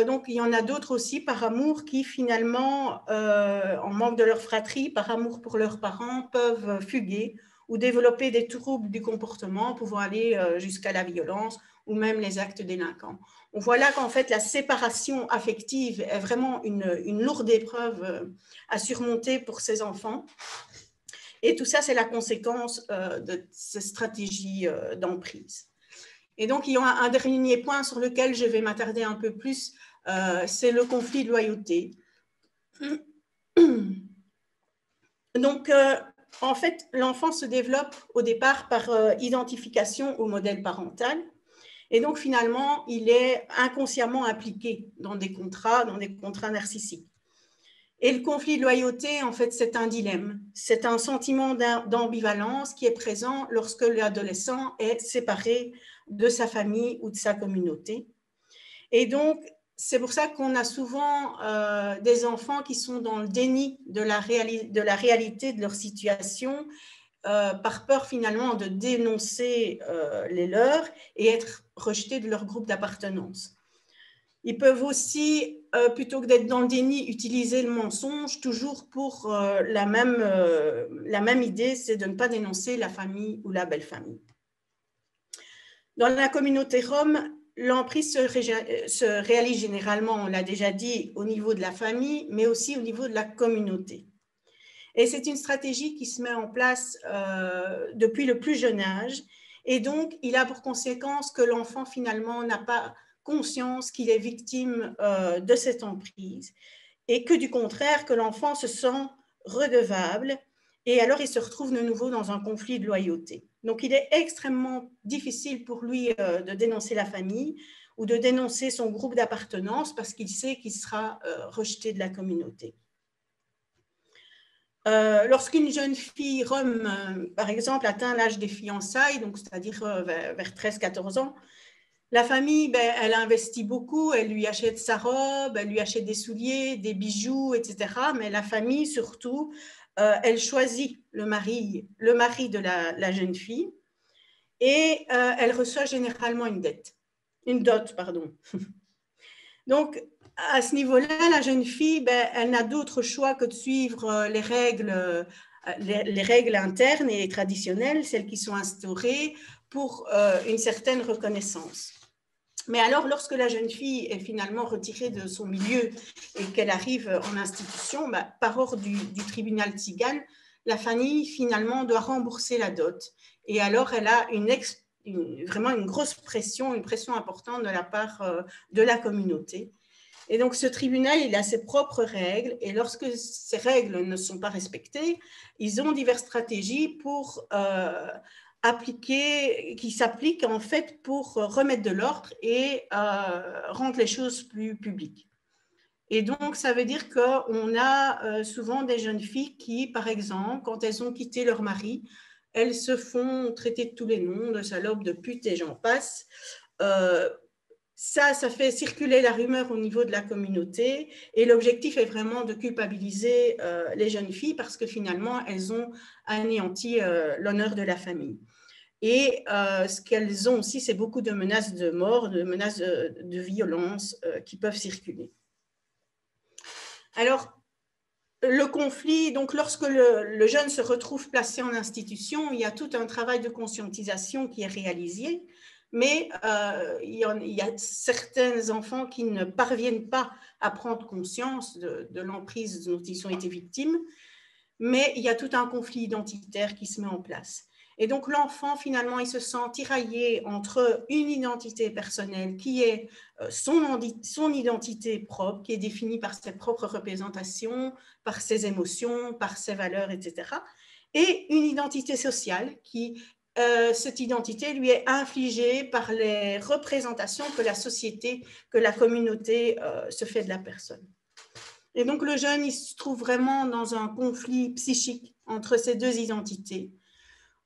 donc, il y en a d'autres aussi par amour qui finalement, en manque de leur fratrie, par amour pour leurs parents, peuvent fuguer ou développer des troubles du comportement pouvant aller jusqu'à la violence ou même les actes délinquants. On voit là qu'en fait, la séparation affective est vraiment une lourde épreuve à surmonter pour ces enfants. Et tout ça, c'est la conséquence de ces stratégies d'emprise. Et donc, il y a un dernier point sur lequel je vais m'attarder un peu plus, c'est le conflit de loyauté. Donc, en fait, l'enfant se développe au départ par identification au modèle parental. Et donc, finalement, il est inconsciemment impliqué dans des contrats narcissiques. Et le conflit de loyauté, en fait, c'est un dilemme. C'est un sentiment d'ambivalence qui est présent lorsque l'adolescent est séparé de sa famille ou de sa communauté. Et donc, c'est pour ça qu'on a souvent des enfants qui sont dans le déni de la réalité de leur situation, par peur finalement de dénoncer les leurs et être rejetés de leur groupe d'appartenance. Ils peuvent aussi, plutôt que d'être dans le déni, utiliser le mensonge, toujours pour la même idée, c'est de ne pas dénoncer la famille ou la belle famille. Dans la communauté rom, l'emprise se réalise généralement, on l'a déjà dit, au niveau de la famille, mais aussi au niveau de la communauté. Et c'est une stratégie qui se met en place depuis le plus jeune âge. Et donc, il a pour conséquence que l'enfant, finalement, n'a pas conscience qu'il est victime de cette emprise et que du contraire, que l'enfant se sent redevable et alors il se retrouve de nouveau dans un conflit de loyauté. Donc, il est extrêmement difficile pour lui de dénoncer la famille ou de dénoncer son groupe d'appartenance parce qu'il sait qu'il sera rejeté de la communauté. Lorsqu'une jeune fille rom, par exemple, atteint l'âge des fiançailles, donc c'est-à-dire vers 13-14 ans, la famille, elle investit beaucoup, elle lui achète sa robe, elle lui achète des souliers, des bijoux, etc. Mais la famille, surtout, elle choisit le mari de la jeune fille et elle reçoit généralement une dot, pardon. Donc, à ce niveau-là, la jeune fille, elle n'a d'autre choix que de suivre les règles internes et traditionnelles, celles qui sont instaurées pour une certaine reconnaissance. Mais alors, lorsque la jeune fille est finalement retirée de son milieu et qu'elle arrive en institution, par ordre du tribunal tzigane, la famille finalement doit rembourser la dot. Et alors, elle a vraiment une grosse pression, une pression importante de la part de la communauté. Et donc, ce tribunal, il a ses propres règles. Et lorsque ces règles ne sont pas respectées, ils ont diverses stratégies pour qui s'appliquent en fait pour remettre de l'ordre et rendre les choses plus publiques. Et donc, ça veut dire qu'on a souvent des jeunes filles qui, par exemple, quand elles ont quitté leur mari, elles se font traiter de tous les noms, de salopes, de putes et j'en passe. Ça fait circuler la rumeur au niveau de la communauté et l'objectif est vraiment de culpabiliser les jeunes filles parce que finalement, elles ont anéanti l'honneur de la famille. Et ce qu'elles ont aussi, c'est beaucoup de menaces de mort, de menaces de violence qui peuvent circuler. Alors, le conflit, donc lorsque le jeune se retrouve placé en institution, il y a tout un travail de conscientisation qui est réalisé, mais il y a certains enfants qui ne parviennent pas à prendre conscience de l'emprise dont ils ont été victimes, mais il y a tout un conflit identitaire qui se met en place. Et donc l'enfant, finalement, il se sent tiraillé entre une identité personnelle qui est son identité propre, qui est définie par ses propres représentations, par ses émotions, par ses valeurs, etc. Et une identité sociale qui, cette identité lui est infligée par les représentations que la société, que la communauté se fait de la personne. Et donc le jeune, il se trouve vraiment dans un conflit psychique entre ces deux identités.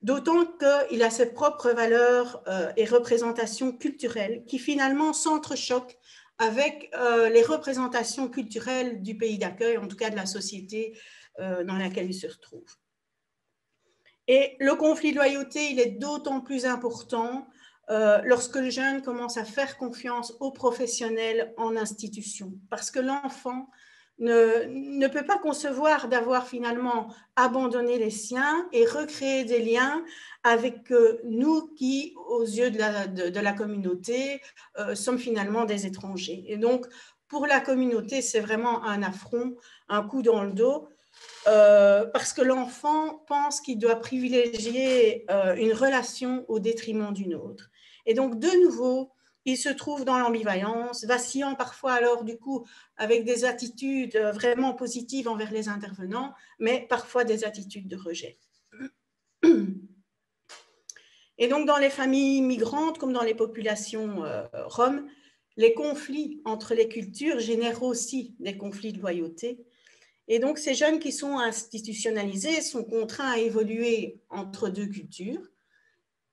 D'autant qu'il a ses propres valeurs et représentations culturelles qui finalement s'entrechoquent avec les représentations culturelles du pays d'accueil, en tout cas de la société dans laquelle il se retrouve. Et le conflit de loyauté, il est d'autant plus important lorsque le jeune commence à faire confiance aux professionnels en institution, parce que l'enfant ne peut pas concevoir d'avoir finalement abandonné les siens et recréer des liens avec nous qui, aux yeux de la communauté, sommes finalement des étrangers. Et donc, pour la communauté, c'est vraiment un affront, un coup dans le dos, parce que l'enfant pense qu'il doit privilégier une relation au détriment d'une autre. Et donc, de nouveau, il se trouve dans l'ambivalence, vacillant parfois alors du coup avec des attitudes vraiment positives envers les intervenants, mais parfois des attitudes de rejet. Et donc dans les familles migrantes comme dans les populations roms, les conflits entre les cultures génèrent aussi des conflits de loyauté. Et donc ces jeunes qui sont institutionnalisés sont contraints à évoluer entre deux cultures.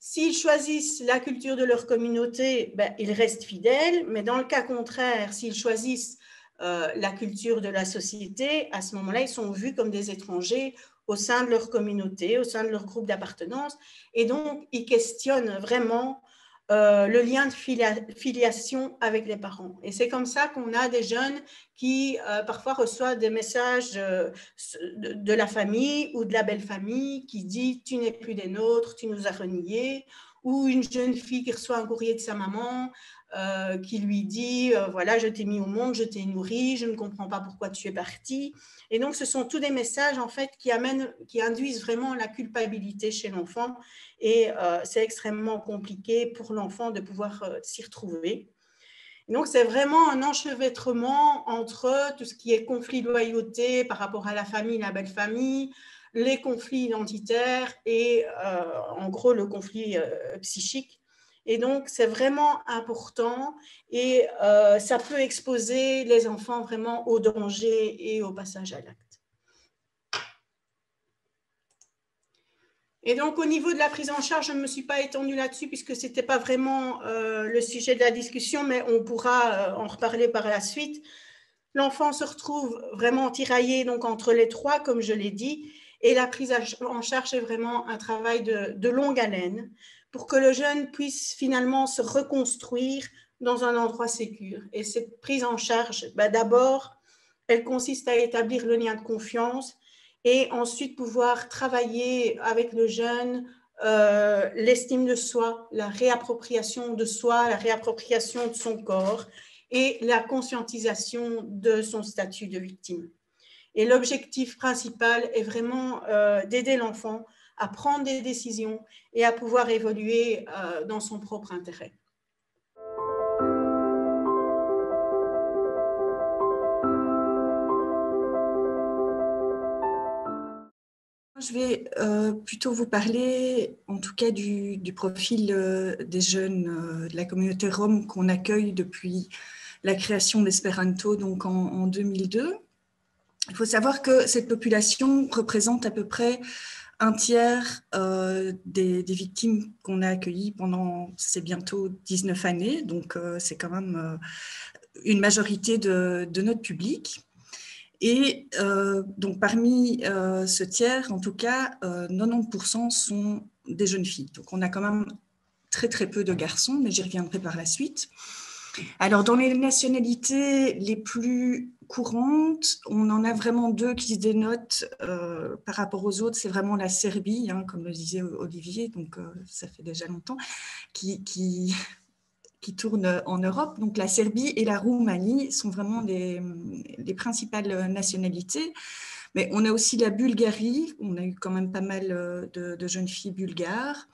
S'ils choisissent la culture de leur communauté, ben, ils restent fidèles, mais dans le cas contraire, s'ils choisissent la culture de la société, à ce moment-là, ils sont vus comme des étrangers au sein de leur communauté, au sein de leur groupe d'appartenance, et donc ils questionnent vraiment le lien de filiation avec les parents. Et c'est comme ça qu'on a des jeunes qui parfois reçoivent des messages de la famille ou de la belle-famille qui dit « tu n'es plus des nôtres, tu nous as reniés » ou une jeune fille qui reçoit un courrier de sa maman qui lui dit « voilà, je t'ai mis au monde, je t'ai nourri, je ne comprends pas pourquoi tu es partie ». Et donc, ce sont tous des messages en fait qui induisent vraiment la culpabilité chez l'enfant et c'est extrêmement compliqué pour l'enfant de pouvoir s'y retrouver. Et donc, c'est vraiment un enchevêtrement entre tout ce qui est conflit de loyauté par rapport à la famille, la belle-famille, les conflits identitaires et en gros le conflit psychique. Et donc, c'est vraiment important et ça peut exposer les enfants vraiment au danger et au passage à l'acte. Et donc, au niveau de la prise en charge, je ne me suis pas étendue là-dessus puisque ce n'était pas vraiment le sujet de la discussion, mais on pourra en reparler par la suite. L'enfant se retrouve vraiment tiraillé donc, entre les trois, comme je l'ai dit, et la prise en charge est vraiment un travail de longue haleine pour que le jeune puisse finalement se reconstruire dans un endroit sécur. Et cette prise en charge, d'abord, elle consiste à établir le lien de confiance et ensuite pouvoir travailler avec le jeune l'estime de soi, la réappropriation de soi, la réappropriation de son corps et la conscientisation de son statut de victime. Et l'objectif principal est vraiment d'aider l'enfant à prendre des décisions et à pouvoir évoluer dans son propre intérêt. Je vais plutôt vous parler, en tout cas, du profil des jeunes de la communauté Rome qu'on accueille depuis la création d'Espéranto, donc en 2002. Il faut savoir que cette population représente à peu près un tiers des victimes qu'on a accueillies pendant ces bientôt 19 années. Donc, c'est quand même une majorité de notre public. Et donc, parmi ce tiers, en tout cas, 90% sont des jeunes filles. Donc, on a quand même très, très peu de garçons, mais j'y reviendrai par la suite. Alors, dans les nationalités les plus courantes, on en a vraiment deux qui se dénotent par rapport aux autres. C'est vraiment la Serbie, hein, comme le disait Olivier, donc ça fait déjà longtemps, qui tourne en Europe. Donc, la Serbie et la Roumanie sont vraiment les principales nationalités. Mais on a aussi la Bulgarie. On a eu quand même pas mal de jeunes filles bulgares.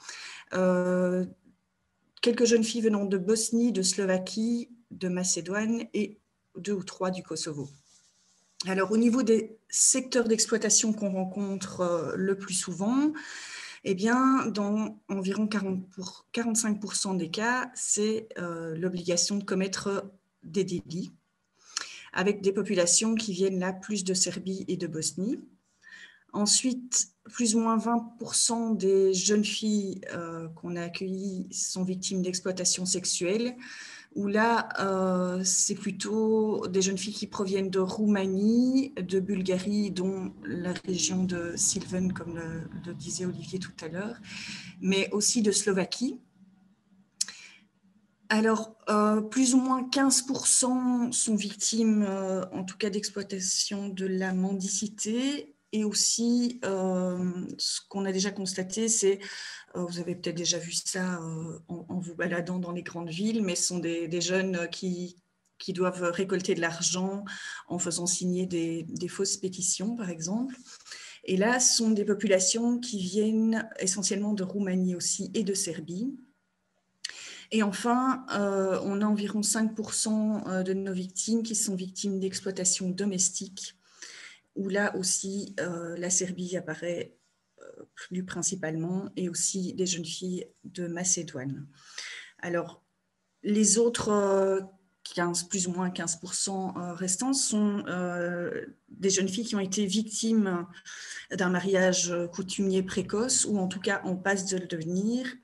Quelques jeunes filles venant de Bosnie, de Slovaquie, de Macédoine et 2 ou 3 du Kosovo. Alors, au niveau des secteurs d'exploitation qu'on rencontre le plus souvent, eh bien, dans environ 45% des cas, c'est l'obligation de commettre des délits, avec des populations qui viennent là plus de Serbie et de Bosnie. Ensuite, plus ou moins 20% des jeunes filles qu'on a accueillies sont victimes d'exploitation sexuelle, où là, c'est plutôt des jeunes filles qui proviennent de Roumanie, de Bulgarie, dont la région de Silvan, comme le disait Olivier tout à l'heure, mais aussi de Slovaquie. Alors, plus ou moins 15% sont victimes, en tout cas, d'exploitation de la mendicité. Et aussi, ce qu'on a déjà constaté, c'est, vous avez peut-être déjà vu ça en vous baladant dans les grandes villes, mais ce sont des jeunes qui doivent récolter de l'argent en faisant signer des fausses pétitions, par exemple. Et là, ce sont des populations qui viennent essentiellement de Roumanie aussi et de Serbie. Et enfin, on a environ 5% de nos victimes qui sont victimes d'exploitation domestique, où là aussi, la Serbie apparaît plus principalement, et aussi des jeunes filles de Macédoine. Alors, les autres plus ou moins 15% restants sont des jeunes filles qui ont été victimes d'un mariage coutumier précoce, ou en tout cas en passe de le devenir,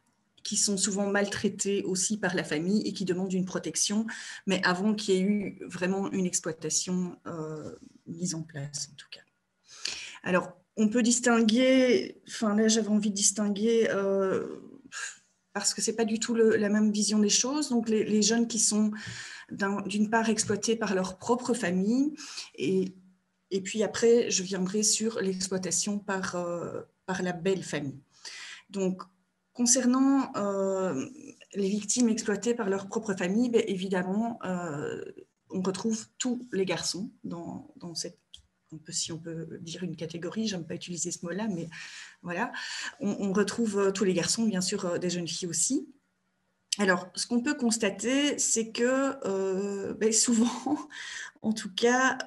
qui sont souvent maltraitées aussi par la famille et qui demandent une protection, mais avant qu'il y ait eu vraiment une exploitation mise en place, en tout cas. Alors, on peut distinguer, enfin là j'avais envie de distinguer, parce que ce n'est pas du tout la même vision des choses, donc les jeunes qui sont d'une part exploités par leur propre famille, et puis après je viendrai sur l'exploitation par la belle famille. Donc, concernant les victimes exploitées par leur propre famille, bien évidemment, on retrouve tous les garçons dans cette, si on peut dire une catégorie, j'aime pas utiliser ce mot-là, mais voilà, on retrouve tous les garçons, bien sûr, des jeunes filles aussi. Alors, ce qu'on peut constater, c'est que ben, souvent, en tout cas,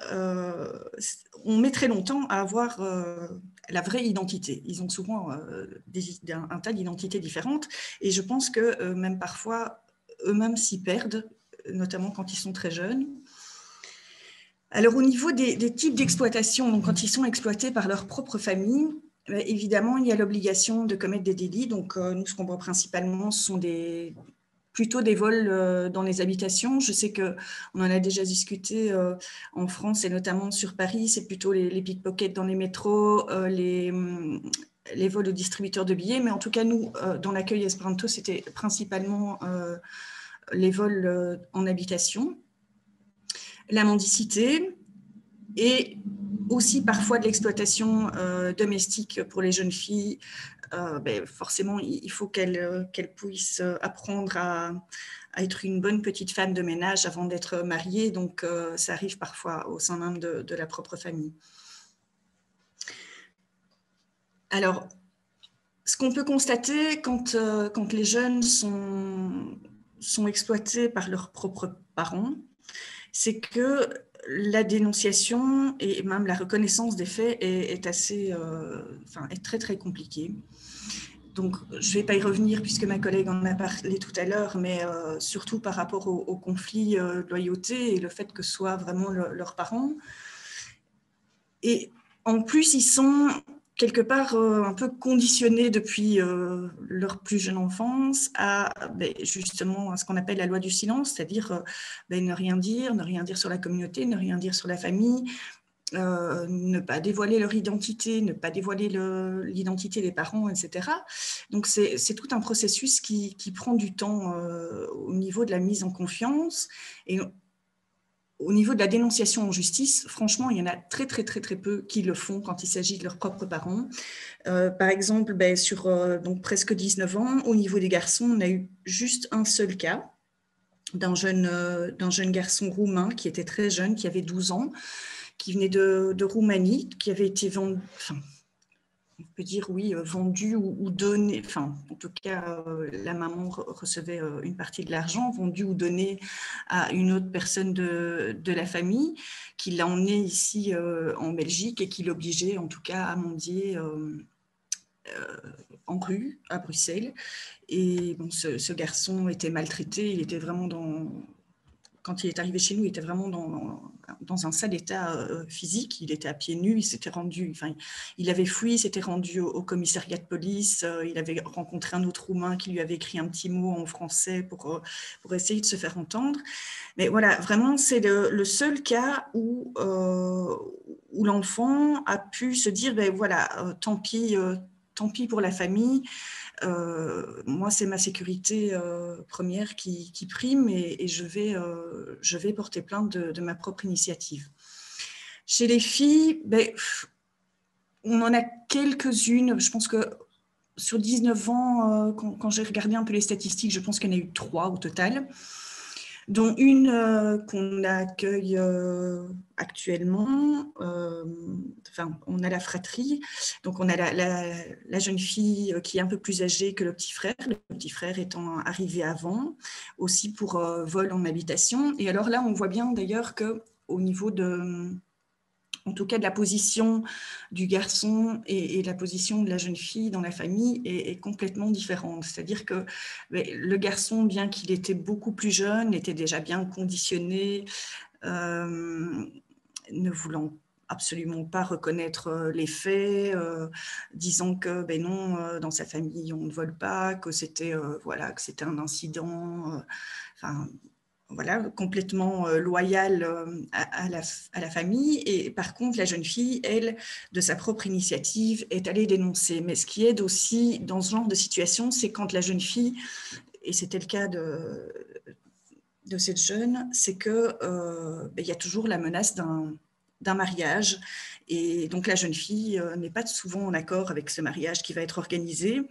on met très longtemps à avoir la vraie identité. Ils ont souvent un tas d'identités différentes, et je pense que même parfois, eux-mêmes s'y perdent, notamment quand ils sont très jeunes. Alors, au niveau des types d'exploitation, donc quand ils sont exploités par leur propre famille, évidemment, il y a l'obligation de commettre des délits. Donc, nous, ce qu'on voit principalement, ce sont plutôt des vols dans les habitations. Je sais qu'on en a déjà discuté en France et notamment sur Paris. C'est plutôt les pickpockets dans les métros, les vols aux distributeurs de billets. Mais en tout cas, nous, dans l'accueil Esperanto, c'était principalement les vols en habitation, la mendicité et aussi parfois de l'exploitation domestique pour les jeunes filles. Ben, forcément, il faut qu'elles puissent apprendre à être une bonne petite femme de ménage avant d'être mariée. Donc, ça arrive parfois au sein même de la propre famille. Alors, ce qu'on peut constater quand les jeunes sont exploités par leurs propres parents, c'est que la dénonciation et même la reconnaissance des faits est est très très compliquée. Donc, je ne vais pas y revenir puisque ma collègue en a parlé tout à l'heure, mais surtout par rapport au conflit de loyauté et le fait que ce soit vraiment leurs parents. Et en plus, ils sont quelque part un peu conditionnés depuis leur plus jeune enfance à justement à ce qu'on appelle la loi du silence, c'est-à-dire ne rien dire sur la communauté, ne rien dire sur la famille, ne pas dévoiler leur identité, ne pas dévoiler l'identité des parents, etc. Donc, c'est tout un processus qui prend du temps au niveau de la mise en confiance. Et au niveau de la dénonciation en justice, franchement, il y en a très, très, très, très peu qui le font quand il s'agit de leurs propres parents. Par exemple, sur donc presque 19 ans, au niveau des garçons, on a eu juste un seul cas d'un jeune garçon roumain qui était très jeune, qui avait 12 ans, qui venait de Roumanie, qui avait été vendu, on peut dire oui, vendu ou donné, en tout cas, la maman recevait une partie de l'argent, vendu ou donné à une autre personne de la famille, qui l'a emmené ici en Belgique et qui l'obligeait en tout cas à mendier en rue à Bruxelles. Et bon, ce garçon était maltraité, il était vraiment quand il est arrivé chez nous, il était vraiment dans un sale état physique. Il était à pieds nus, il avait fui, il s'était rendu au commissariat de police. Il avait rencontré un autre Roumain qui lui avait écrit un petit mot en français pour essayer de se faire entendre. Mais voilà, vraiment, c'est le seul cas où l'enfant a pu se dire, tant pis pour la famille. Moi, c'est ma sécurité première qui prime et je vais porter plainte de ma propre initiative. Chez les filles, on en a quelques-unes. Je pense que sur 19 ans, quand j'ai regardé un peu les statistiques, je pense qu'il y en a eu 3 au total, dont une qu'on accueille actuellement. On a la fratrie, donc on a la jeune fille qui est un peu plus âgée que le petit frère étant arrivé avant, aussi pour vol en habitation. Et alors là, on voit bien d'ailleurs qu'au niveau en tout cas de la position du garçon et la position de la jeune fille dans la famille est complètement différente. C'est-à-dire que le garçon, bien qu'il était beaucoup plus jeune, était déjà bien conditionné, ne voulant absolument pas reconnaître les faits, disant que non, dans sa famille, on ne vole pas, que c'était un incident. Voilà, complètement loyale à la famille. Et par contre, la jeune fille, elle, de sa propre initiative, est allée dénoncer. Mais ce qui aide aussi dans ce genre de situation, c'est quand la jeune fille, et c'était le cas de cette jeune, c'est qu'il y a toujours la menace d'un mariage. Et donc, la jeune fille n'est pas souvent en accord avec ce mariage qui va être organisé.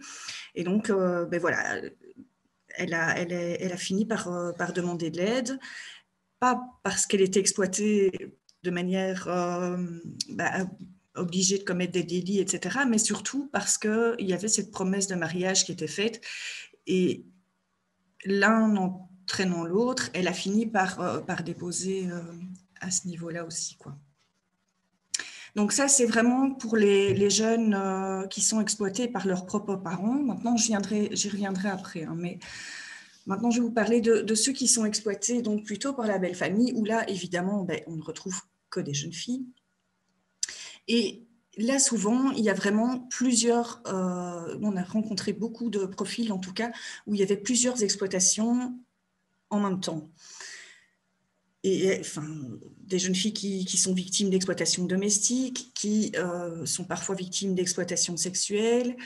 Et donc, voilà, elle a fini par demander de l'aide, pas parce qu'elle était exploitée de manière obligée de commettre des délits, etc., mais surtout parce qu'il y avait cette promesse de mariage qui était faite. Et l'un entraînant l'autre, elle a fini par déposer à ce niveau-là aussi, quoi. Donc ça, c'est vraiment pour les jeunes qui sont exploités par leurs propres parents. Maintenant, j'y reviendrai après, hein, mais maintenant, je vais vous parler de ceux qui sont exploités donc plutôt par la belle famille, où là, évidemment, on ne retrouve que des jeunes filles. Et là, souvent, il y a vraiment plusieurs... on a rencontré beaucoup de profils, en tout cas, où il y avait plusieurs exploitations en même temps. Et des jeunes filles qui sont victimes d'exploitation domestique, qui sont parfois victimes d'exploitation sexuelle,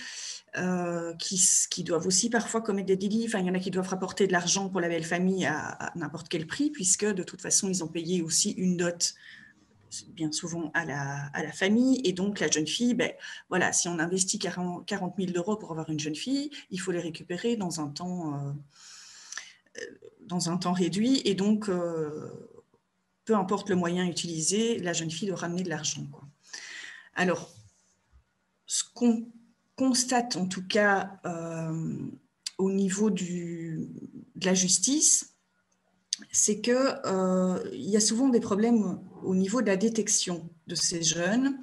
qui doivent aussi parfois commettre des délits. Il y en a qui doivent rapporter de l'argent pour la belle famille à n'importe quel prix, puisque de toute façon, ils ont payé aussi une dot, bien souvent à la famille. Et donc, la jeune fille, si on investit 40 000 € pour avoir une jeune fille, il faut les récupérer dans un temps réduit. Et donc, peu importe le moyen utilisé, la jeune fille doit ramener de l'argent, quoi. Alors, ce qu'on constate en tout cas au niveau de la justice, c'est qu'il y a souvent des problèmes au niveau de la détection de ces jeunes.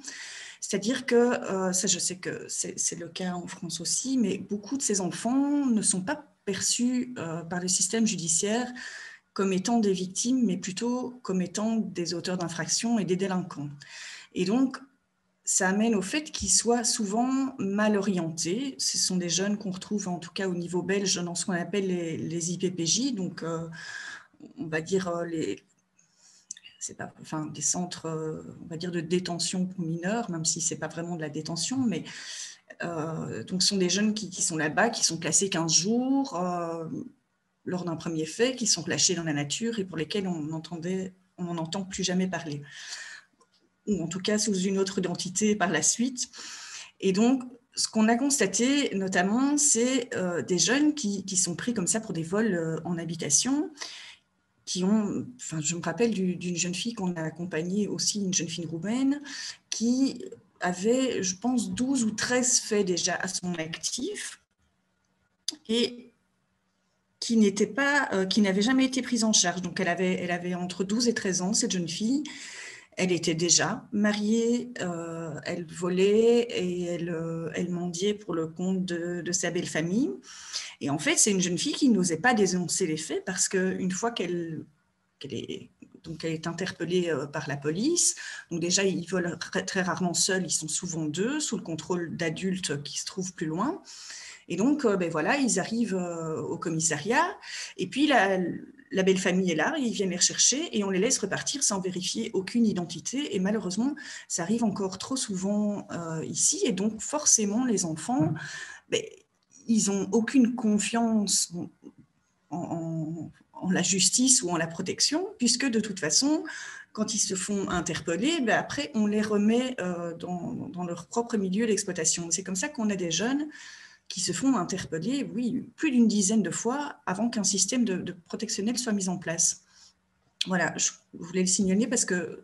C'est-à-dire que, ça je sais que c'est le cas en France aussi, mais beaucoup de ces enfants ne sont pas perçus par le système judiciaire comme étant des victimes, mais plutôt comme étant des auteurs d'infractions et des délinquants. Et donc, ça amène au fait qu'ils soient souvent mal orientés. Ce sont des jeunes qu'on retrouve, en tout cas au niveau belge, dans ce qu'on appelle les IPPJ, donc on va dire des centres, on va dire, de détention pour mineurs, même si ce n'est pas vraiment de la détention, mais donc ce sont des jeunes qui sont là-bas, qui sont placés 15 jours lors d'un premier fait, qui sont relâchés dans la nature et pour lesquels on n'en entend plus jamais parler, ou en tout cas sous une autre identité par la suite. Et donc, ce qu'on a constaté notamment, c'est des jeunes qui sont pris comme ça pour des vols en habitation, je me rappelle d'une jeune fille qu'on a accompagnée aussi, une jeune fille roumaine, qui avait, je pense, 12 ou 13 faits déjà à son actif et qui n'avait jamais été prise en charge. Donc, elle avait entre 12 et 13 ans, cette jeune fille. Elle était déjà mariée, elle volait et elle mendiait pour le compte de sa belle famille. Et en fait, c'est une jeune fille qui n'osait pas dénoncer les faits parce qu'une fois qu'elle est interpellée par la police. Donc déjà, ils volent très rarement seuls, ils sont souvent deux, sous le contrôle d'adultes qui se trouvent plus loin. Et donc, ils arrivent au commissariat. Et puis, la belle famille est là, ils viennent les rechercher et on les laisse repartir sans vérifier aucune identité. Et malheureusement, ça arrive encore trop souvent ici. Et donc, forcément, les enfants, ils n'ont aucune confiance en la justice ou en la protection, puisque de toute façon, quand ils se font interpeller, après, on les remet dans leur propre milieu d'exploitation. C'est comme ça qu'on a des jeunes qui se font interpeller, oui, plus d'une dizaine de fois avant qu'un système de protectionnel soit mis en place. Voilà, je voulais le signaler parce que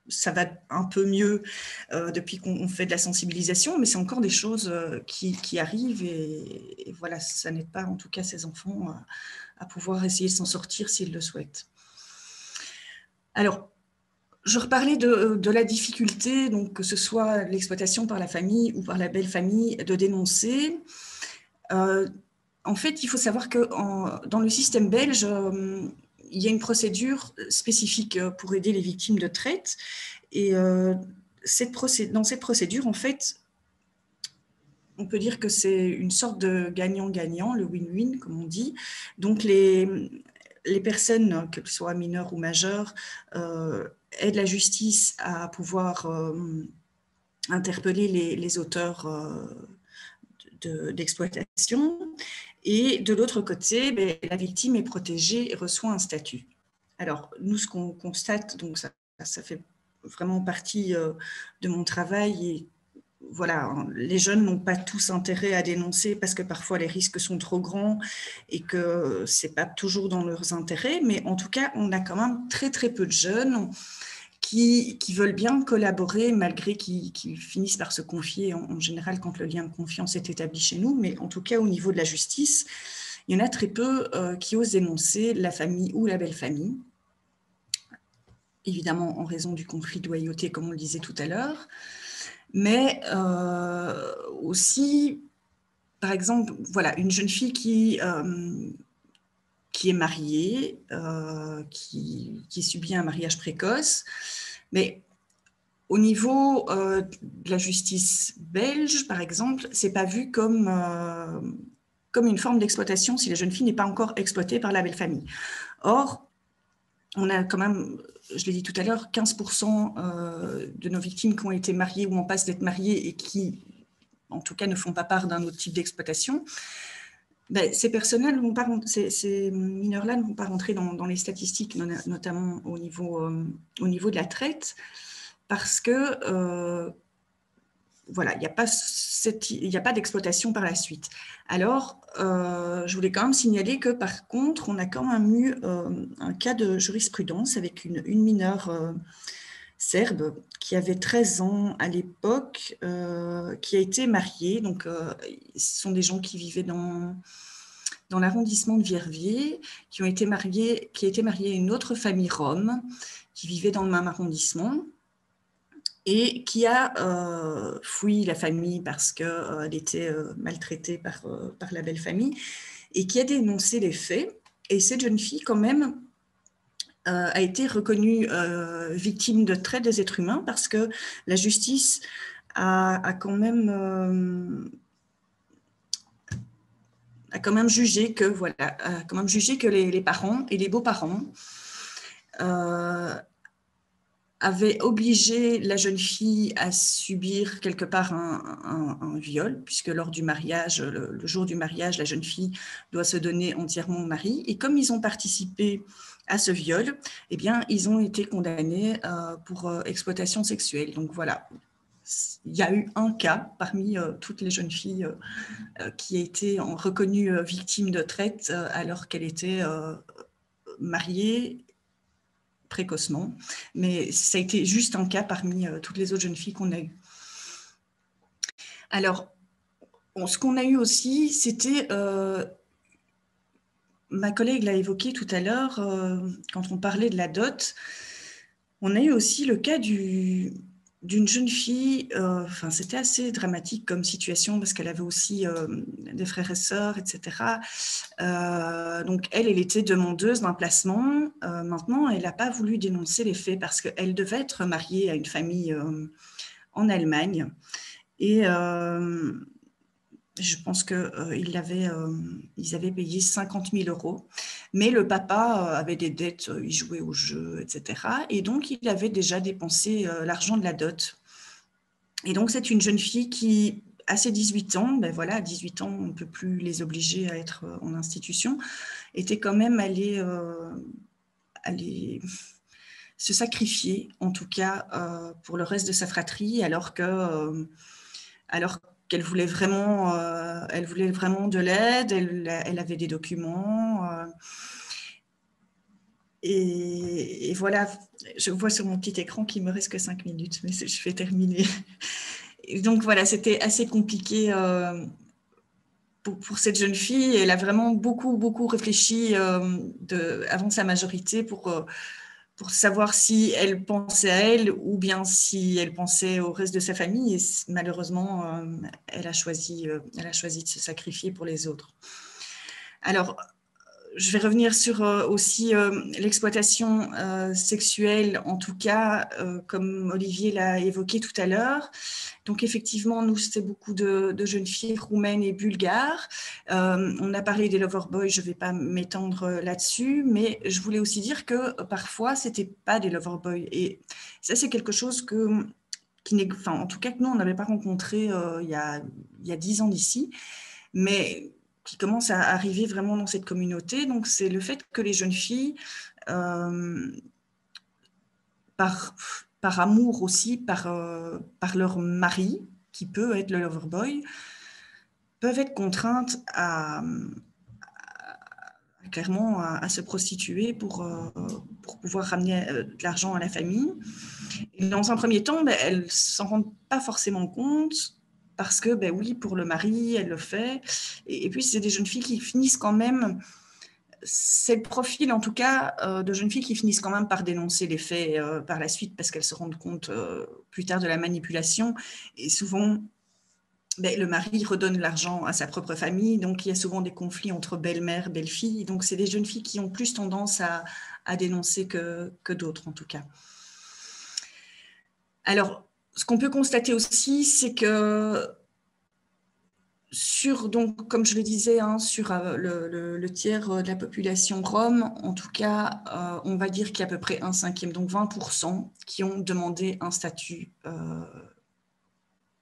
ça va un peu mieux depuis qu'on fait de la sensibilisation, mais c'est encore des choses qui arrivent et voilà, ça n'aide pas en tout cas ces enfants à pouvoir essayer de s'en sortir s'ils le souhaitent. Alors, je reparlais de la difficulté, donc que ce soit l'exploitation par la famille ou par la belle famille, de dénoncer. En fait, il faut savoir que dans le système belge, il y a une procédure spécifique pour aider les victimes de traite. Et dans cette procédure, en fait, on peut dire que c'est une sorte de gagnant-gagnant, le win-win, comme on dit. Donc, les personnes, qu'elles soient mineures ou majeures, aident la justice à pouvoir interpeller les auteurs d'exploitation. Et de l'autre côté, la victime est protégée et reçoit un statut. Alors, nous, ce qu'on constate, donc ça fait vraiment partie de mon travail et voilà, les jeunes n'ont pas tous intérêt à dénoncer parce que parfois les risques sont trop grands et que ce n'est pas toujours dans leurs intérêts, mais en tout cas, on a quand même très très peu de jeunes qui veulent bien collaborer malgré qu'ils finissent par se confier en général quand le lien de confiance est établi chez nous, mais en tout cas au niveau de la justice, il y en a très peu qui osent dénoncer la famille ou la belle famille, évidemment en raison du conflit de loyauté comme on le disait tout à l'heure. Mais aussi, par exemple, voilà, une jeune fille qui est mariée, qui subit un mariage précoce, mais au niveau de la justice belge, par exemple, c'est pas vu comme une forme d'exploitation si la jeune fille n'est pas encore exploitée par la belle famille. Or, on a quand même, je l'ai dit tout à l'heure, 15% de nos victimes qui ont été mariées ou en passe d'être mariées et qui, en tout cas, ne font pas part d'un autre type d'exploitation. Ces personnes-là, ces mineurs-là ne vont pas rentrer dans les statistiques, notamment au niveau de la traite, parce que voilà, il n'y a pas d'exploitation par la suite. Alors, je voulais quand même signaler que par contre, on a quand même eu un cas de jurisprudence avec une mineure serbe qui avait 13 ans à l'époque, qui a été mariée. Donc, ce sont des gens qui vivaient dans l'arrondissement de Verviers qui étaient mariés à une autre famille rom qui vivait dans le même arrondissement et qui a fui la famille parce qu'elle était maltraitée par la belle famille et qui a dénoncé les faits. Et cette jeune fille, quand même, a été reconnue victime de traite des êtres humains parce que la justice a quand même jugé que les parents et les beaux-parents avaient obligé la jeune fille à subir quelque part un viol, puisque lors du mariage, le jour du mariage, la jeune fille doit se donner entièrement au mari. Et comme ils ont participé à ce viol, eh bien, ils ont été condamnés pour exploitation sexuelle. Donc voilà, il y a eu un cas parmi toutes les jeunes filles qui a été reconnue victime de traite alors qu'elle était mariée précocement, mais ça a été juste un cas parmi toutes les autres jeunes filles qu'on a eues. Alors, ce qu'on a eu aussi, c'était, ma collègue l'a évoqué tout à l'heure, quand on parlait de la dot, on a eu aussi le cas d'une jeune fille, c'était assez dramatique comme situation parce qu'elle avait aussi des frères et sœurs, etc. Donc elle était demandeuse d'un placement. Maintenant, elle n'a pas voulu dénoncer les faits parce qu'elle devait être mariée à une famille en Allemagne. Et je pense qu'ils avaient payé 50 000 €. Mais le papa avait des dettes, il jouait au jeu, etc. Et donc, il avait déjà dépensé l'argent de la dot. Et donc, c'est une jeune fille qui, à ses 18 ans, à 18 ans, on ne peut plus les obliger à être en institution, était quand même allée se sacrifier, en tout cas, pour le reste de sa fratrie, alors qu'elle voulait vraiment de l'aide, elle avait des documents. Et voilà, je vois sur mon petit écran qu'il me reste que 5 minutes, mais je vais terminer. Et donc voilà, c'était assez compliqué pour cette jeune fille. Elle a vraiment beaucoup, beaucoup réfléchi avant sa majorité pour savoir si elle pensait à elle ou bien si elle pensait au reste de sa famille. Et malheureusement, elle a choisi de se sacrifier pour les autres. Alors, je vais revenir sur aussi l'exploitation sexuelle, en tout cas, comme Olivier l'a évoqué tout à l'heure. Donc, effectivement, nous, c'était beaucoup de jeunes filles roumaines et bulgares. On a parlé des loverboys, je ne vais pas m'étendre là-dessus, mais je voulais aussi dire que parfois, ce n'était pas des loverboys. Et ça, c'est quelque chose en tout cas, que nous, on n'avait pas rencontré il y a 10 ans d'ici, mais qui commence à arriver vraiment dans cette communauté. Donc, c'est le fait que les jeunes filles, par amour aussi, par leur mari, qui peut être le loverboy, peuvent être contraintes clairement à se prostituer pour pouvoir ramener de l'argent à la famille. Et dans un premier temps, elles ne s'en rendent pas forcément compte, parce que, oui, pour le mari, elle le fait. Et puis, c'est des jeunes filles qui finissent quand même, c'est le profil en tout cas de jeunes filles qui finissent quand même par dénoncer les faits par la suite, parce qu'elles se rendent compte plus tard de la manipulation. Et souvent, le mari redonne l'argent à sa propre famille, donc il y a souvent des conflits entre belle-mère, belle-fille. Donc, c'est des jeunes filles qui ont plus tendance à dénoncer que d'autres, en tout cas. Alors, ce qu'on peut constater aussi, c'est que donc, comme je le disais, sur le tiers de la population rom, en tout cas, on va dire qu'il y a à peu près 1/5, donc 20%, qui ont demandé un statut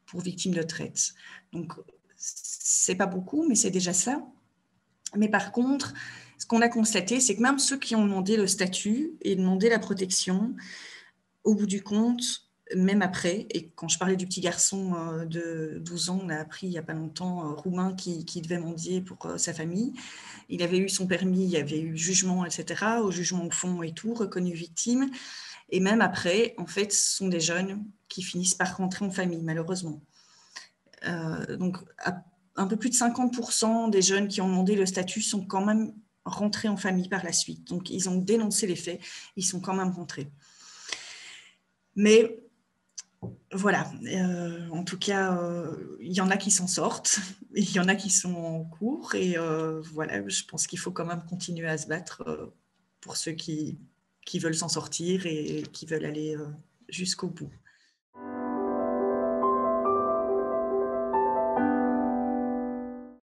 pour victime de traite. Donc, c'est pas beaucoup, mais c'est déjà ça. Mais par contre, ce qu'on a constaté, c'est que même ceux qui ont demandé le statut et demandé la protection, au bout du compte, même après, et quand je parlais du petit garçon de 12 ans, on a appris il n'y a pas longtemps, roumain, qui devait mendier pour sa famille. Il avait eu son permis, il y avait eu jugement, etc., au jugement au fond et tout, reconnu victime. Et même après, en fait, ce sont des jeunes qui finissent par rentrer en famille, malheureusement. Donc, un peu plus de 50% des jeunes qui ont demandé le statut sont quand même rentrés en famille par la suite. Donc, ils ont dénoncé les faits, ils sont quand même rentrés. Mais voilà, en tout cas, il y en a qui s'en sortent, il y en a qui sont en cours, et voilà, je pense qu'il faut quand même continuer à se battre pour ceux qui veulent s'en sortir et qui veulent aller jusqu'au bout.